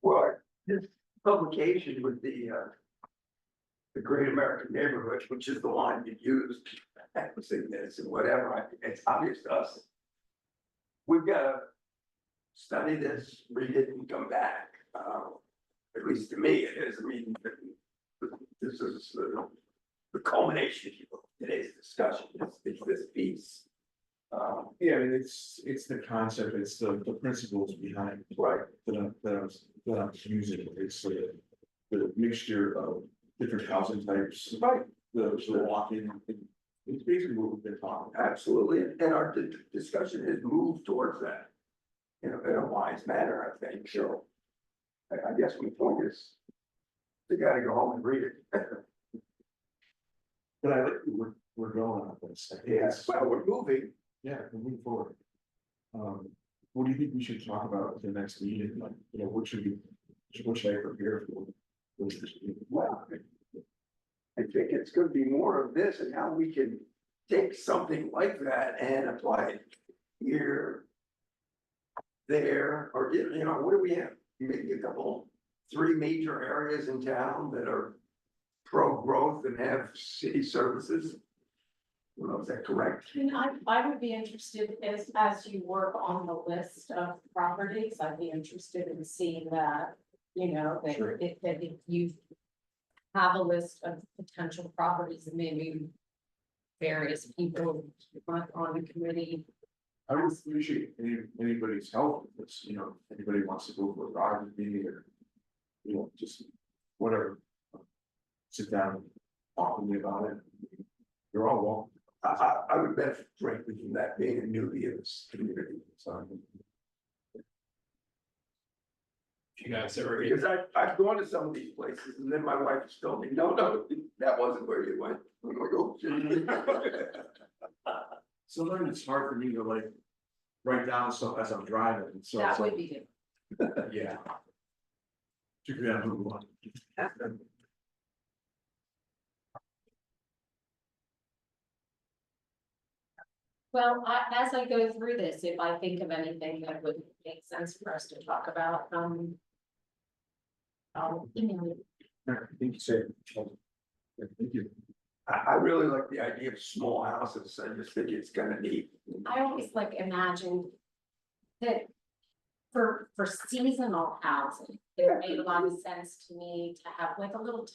Speaker 7: Well, this publication with the Great American Neighborhood, which is the line you used, saying this and whatever, I think it's obvious to us. We've got to study this, read it and come back. At least to me, it is. I mean, this is the culmination of today's discussion, it's this piece.
Speaker 4: Yeah, I mean, it's the concept, it's the principles behind it.
Speaker 7: Right.
Speaker 4: That I'm using, it's the mixture of different housing types.
Speaker 7: Right.
Speaker 4: The walk-in, it's basically what we've been talking about.
Speaker 7: Absolutely, and our discussion has moved towards that. You know, in a wise manner, I think, so. I guess my point is, they gotta go home and read it.
Speaker 4: But I like, we're going on this. I think
Speaker 7: Yes,
Speaker 4: it's-
Speaker 7: well, we're moving.
Speaker 4: Yeah, we're moving forward. What do you think we should talk about at the next meeting? Like, you know, what should I prepare for?
Speaker 7: Well, I think it's gonna be more of this and how we can take something like that and apply it here. There, or, you know, what do we have? Maybe a couple, 3 major areas in town that are pro-growth and have city services. Well, is that correct?
Speaker 8: I mean, I would be interested as you work on the list of properties, I'd be interested in seeing that, you know, that
Speaker 4: Sure.
Speaker 8: that if you have a list of potential properties, and maybe various people on the committee.
Speaker 4: I would appreciate anybody's help with this, you know, if anybody wants to go for a ride with me or, you know, just whatever. Sit down and talk with me about it. You're all welcome.
Speaker 7: I would benefit greatly from that being a newbie in this community, so.
Speaker 5: If you guys ever get,
Speaker 7: Because I've gone to some of these places and then my wife has told me, no, that wasn't where you went. I'm like, oh, shit.
Speaker 4: Sometimes it's hard for me to like write down stuff as I'm driving, so.
Speaker 8: That
Speaker 4: it's
Speaker 8: would
Speaker 4: like,
Speaker 8: be good.
Speaker 4: Yeah. Particularly on Route 1.
Speaker 8: Well, as I go through this, if I think of anything that would make sense for us to talk about, I'll email you.
Speaker 4: Thank you, sir. Thank you.
Speaker 7: I really like the idea of small houses. I just think it's kind of neat.
Speaker 8: I always like imagined that for seasonal housing, it made a lot of sense to me to have like a little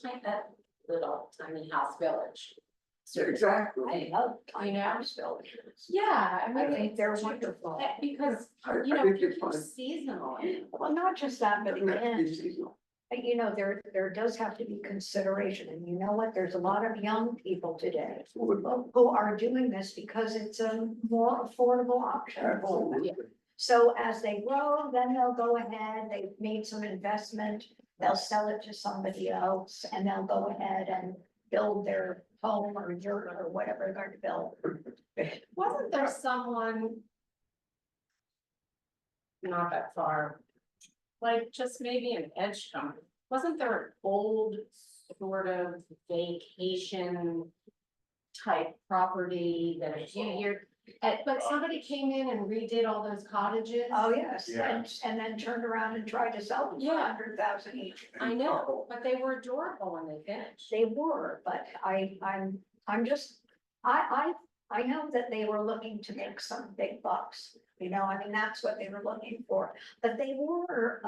Speaker 8: tiny house village.
Speaker 7: Yeah, exactly.
Speaker 2: I love tiny
Speaker 8: You know?
Speaker 2: house villages.
Speaker 8: Yeah, I
Speaker 2: I
Speaker 8: mean,
Speaker 2: think they're wonderful.
Speaker 8: because,
Speaker 7: I
Speaker 8: you know,
Speaker 7: think it's
Speaker 8: you're
Speaker 7: fun.
Speaker 8: seasonal.
Speaker 2: Well, not just that, but again,
Speaker 7: It's seasonal.
Speaker 2: you know, there does have to be consideration, and you know what, there's a lot of young people today who are doing this because it's a more affordable option for them.
Speaker 7: Absolutely.
Speaker 2: So as they grow, then they'll go ahead, they've made some investment, they'll sell it to somebody else, and they'll go ahead and build their home or yurt or whatever they're going to build.
Speaker 8: Wasn't there someone? Not that far, like just maybe an Edgecombe, wasn't there an old sort of vacation type property that a few years, but somebody came in and redid all those cottages?
Speaker 2: Oh, yes,
Speaker 6: Yeah.
Speaker 2: and then turned around and tried to sell them for
Speaker 8: Yeah.
Speaker 2: 100,000 each.
Speaker 8: I know, but they were adorable when they finished.
Speaker 2: They were, but I'm just, I know that they were looking to make some big bucks. You know, I mean, that's what they were looking for, but they were,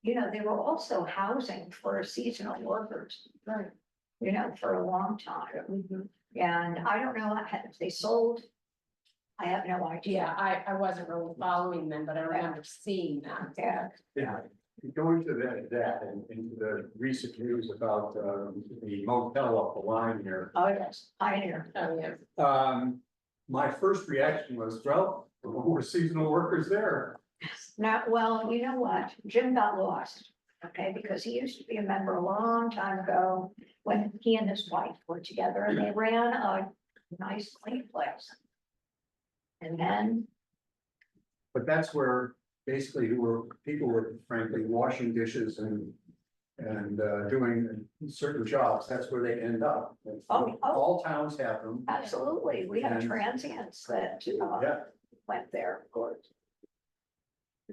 Speaker 2: you know, they were also housing for seasonal workers.
Speaker 8: Right.
Speaker 2: You know, for a long time, and I don't know if they sold. I have no idea.
Speaker 8: Yeah, I wasn't really following them, but I remember seeing that.
Speaker 2: Yeah,
Speaker 6: Yeah, going to that and into the recent news about the motel up the line here.
Speaker 2: oh, yes, Pioneer.
Speaker 8: Oh, yeah.
Speaker 6: My first reaction was, well, we're seasonal workers there.
Speaker 2: Now, well, you know what, Jim got lost, okay, because he used to be a member a long time ago. When he and his wife were together and they ran a nice clean place. And then,
Speaker 6: But that's where basically people were frankly washing dishes and doing certain jobs, that's where they end up.
Speaker 2: Oh.
Speaker 6: All towns have them.
Speaker 2: Absolutely, we have
Speaker 6: And-
Speaker 2: transients that
Speaker 6: Yeah.
Speaker 2: went there, of course.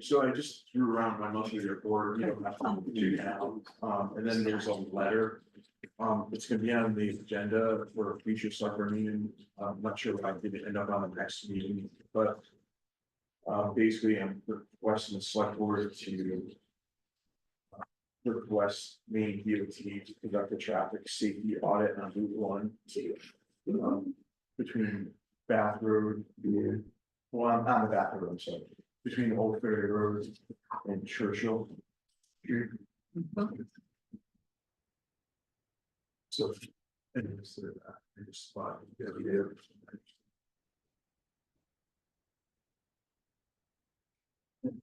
Speaker 4: So I just threw around my monthly report, you don't have to do now, and then there's a letter. It's gonna be on the agenda for a future select meeting, I'm not sure if I did end up on the next meeting, but. Basically, I'm requesting the select board to. Request Maine DOT to conduct a traffic safety audit on Route 1 to. Between Bath Road, well, on the Bath Road, so between Old Ferry Road and Churchill. So. And it's, I just thought, yeah,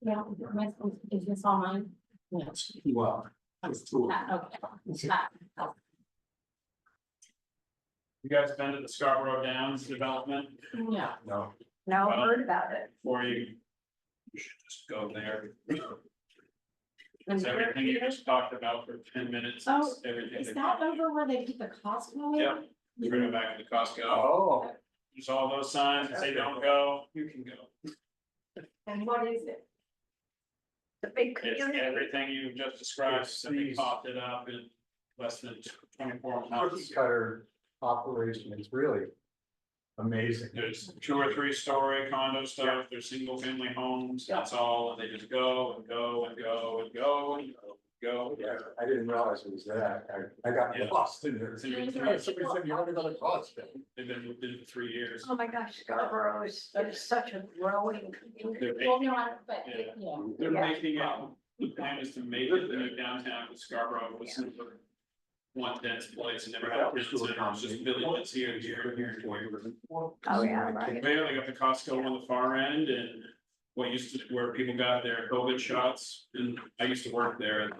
Speaker 8: Yeah, is this all mine? Yeah.
Speaker 6: Well, it's true.
Speaker 8: Okay.
Speaker 5: You guys been to the Scarborough Downs development?
Speaker 8: Yeah.
Speaker 6: No,
Speaker 2: Now I've heard about it.
Speaker 5: Before you should just go there.
Speaker 8: And
Speaker 5: It's everything you just talked about for 10 minutes.
Speaker 8: Oh,
Speaker 5: It's everything.
Speaker 8: is that over where they put the Costco in?
Speaker 5: Yeah. We're gonna go back to the Costco.
Speaker 6: oh,
Speaker 5: There's all those signs that say don't go, you can go.
Speaker 8: And what is it?
Speaker 2: The big
Speaker 5: It's
Speaker 2: community.
Speaker 5: everything you just described,
Speaker 6: It's
Speaker 5: so they
Speaker 6: these-
Speaker 5: popped it up in less than 24
Speaker 6: cookie
Speaker 5: months.
Speaker 6: cutter operation is really amazing.
Speaker 5: There's 2 or 3 story condo stuff, there's single family homes, that's all, and they just go and go and go and go and go.
Speaker 6: Yeah, I didn't realize it was that. I got
Speaker 5: Yeah.
Speaker 6: lost in there.
Speaker 5: It's in between.
Speaker 6: Somebody said you wanted to go to Costco.
Speaker 5: They've been moved in for 3 years.
Speaker 2: Oh my gosh, Scarborough is such a growing community.
Speaker 5: They're
Speaker 8: Well,
Speaker 5: making,
Speaker 8: no, but, yeah.
Speaker 5: they're
Speaker 2: Yeah.
Speaker 5: making it, the plan is to make it the new downtown of Scarborough with some sort of one dense place, and never had a dense center, it's just villages here, here, and here, and here.
Speaker 2: Oh, yeah, right.
Speaker 5: There, they got the Costco on the far end and what used to, where people got their COVID shots, and I used to work there at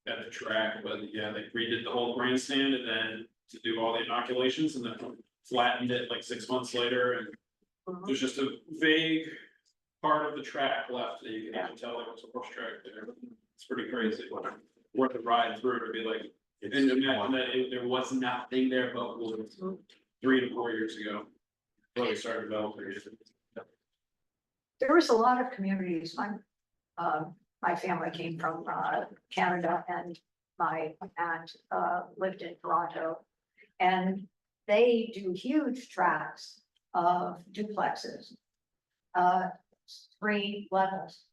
Speaker 5: the track, but yeah, they redid the whole grandstand and then to do all the inoculations and then flattened it like 6 months later, and there's just a vague part of the track left that you can even tell there was a horse track there. It's pretty crazy, worth a ride through to be like, and imagine that there was nothing there but woods 3 to 4 years ago. When they started developing it.
Speaker 2: There was a lot of communities. My family came from, Canada and my aunt, lived in Toronto. And they do huge tracts of duplexes. 3 levels.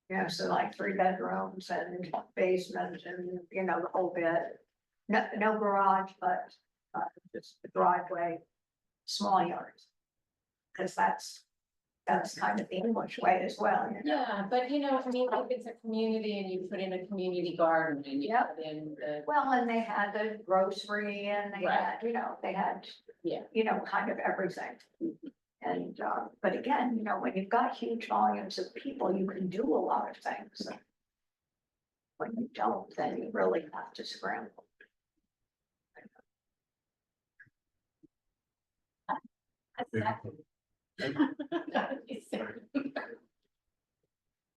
Speaker 2: You know, so like 3 bedrooms and basement and, you know, the whole bit. No garage, but, just the driveway, small yards. Cause that's kind of the English way as well, you know?
Speaker 8: Yeah, but you know, I mean, if it's a community and you put in a community garden and you
Speaker 2: Yep.
Speaker 8: put in the,
Speaker 2: Well, and they had the grocery and they
Speaker 8: Right.
Speaker 2: had, you know, they had.
Speaker 8: Yeah.
Speaker 2: You know, kind of everything. And, but again, you know, when you've got huge volumes of people, you can do a lot of things. When you don't, then you really have to scramble.
Speaker 8: exactly.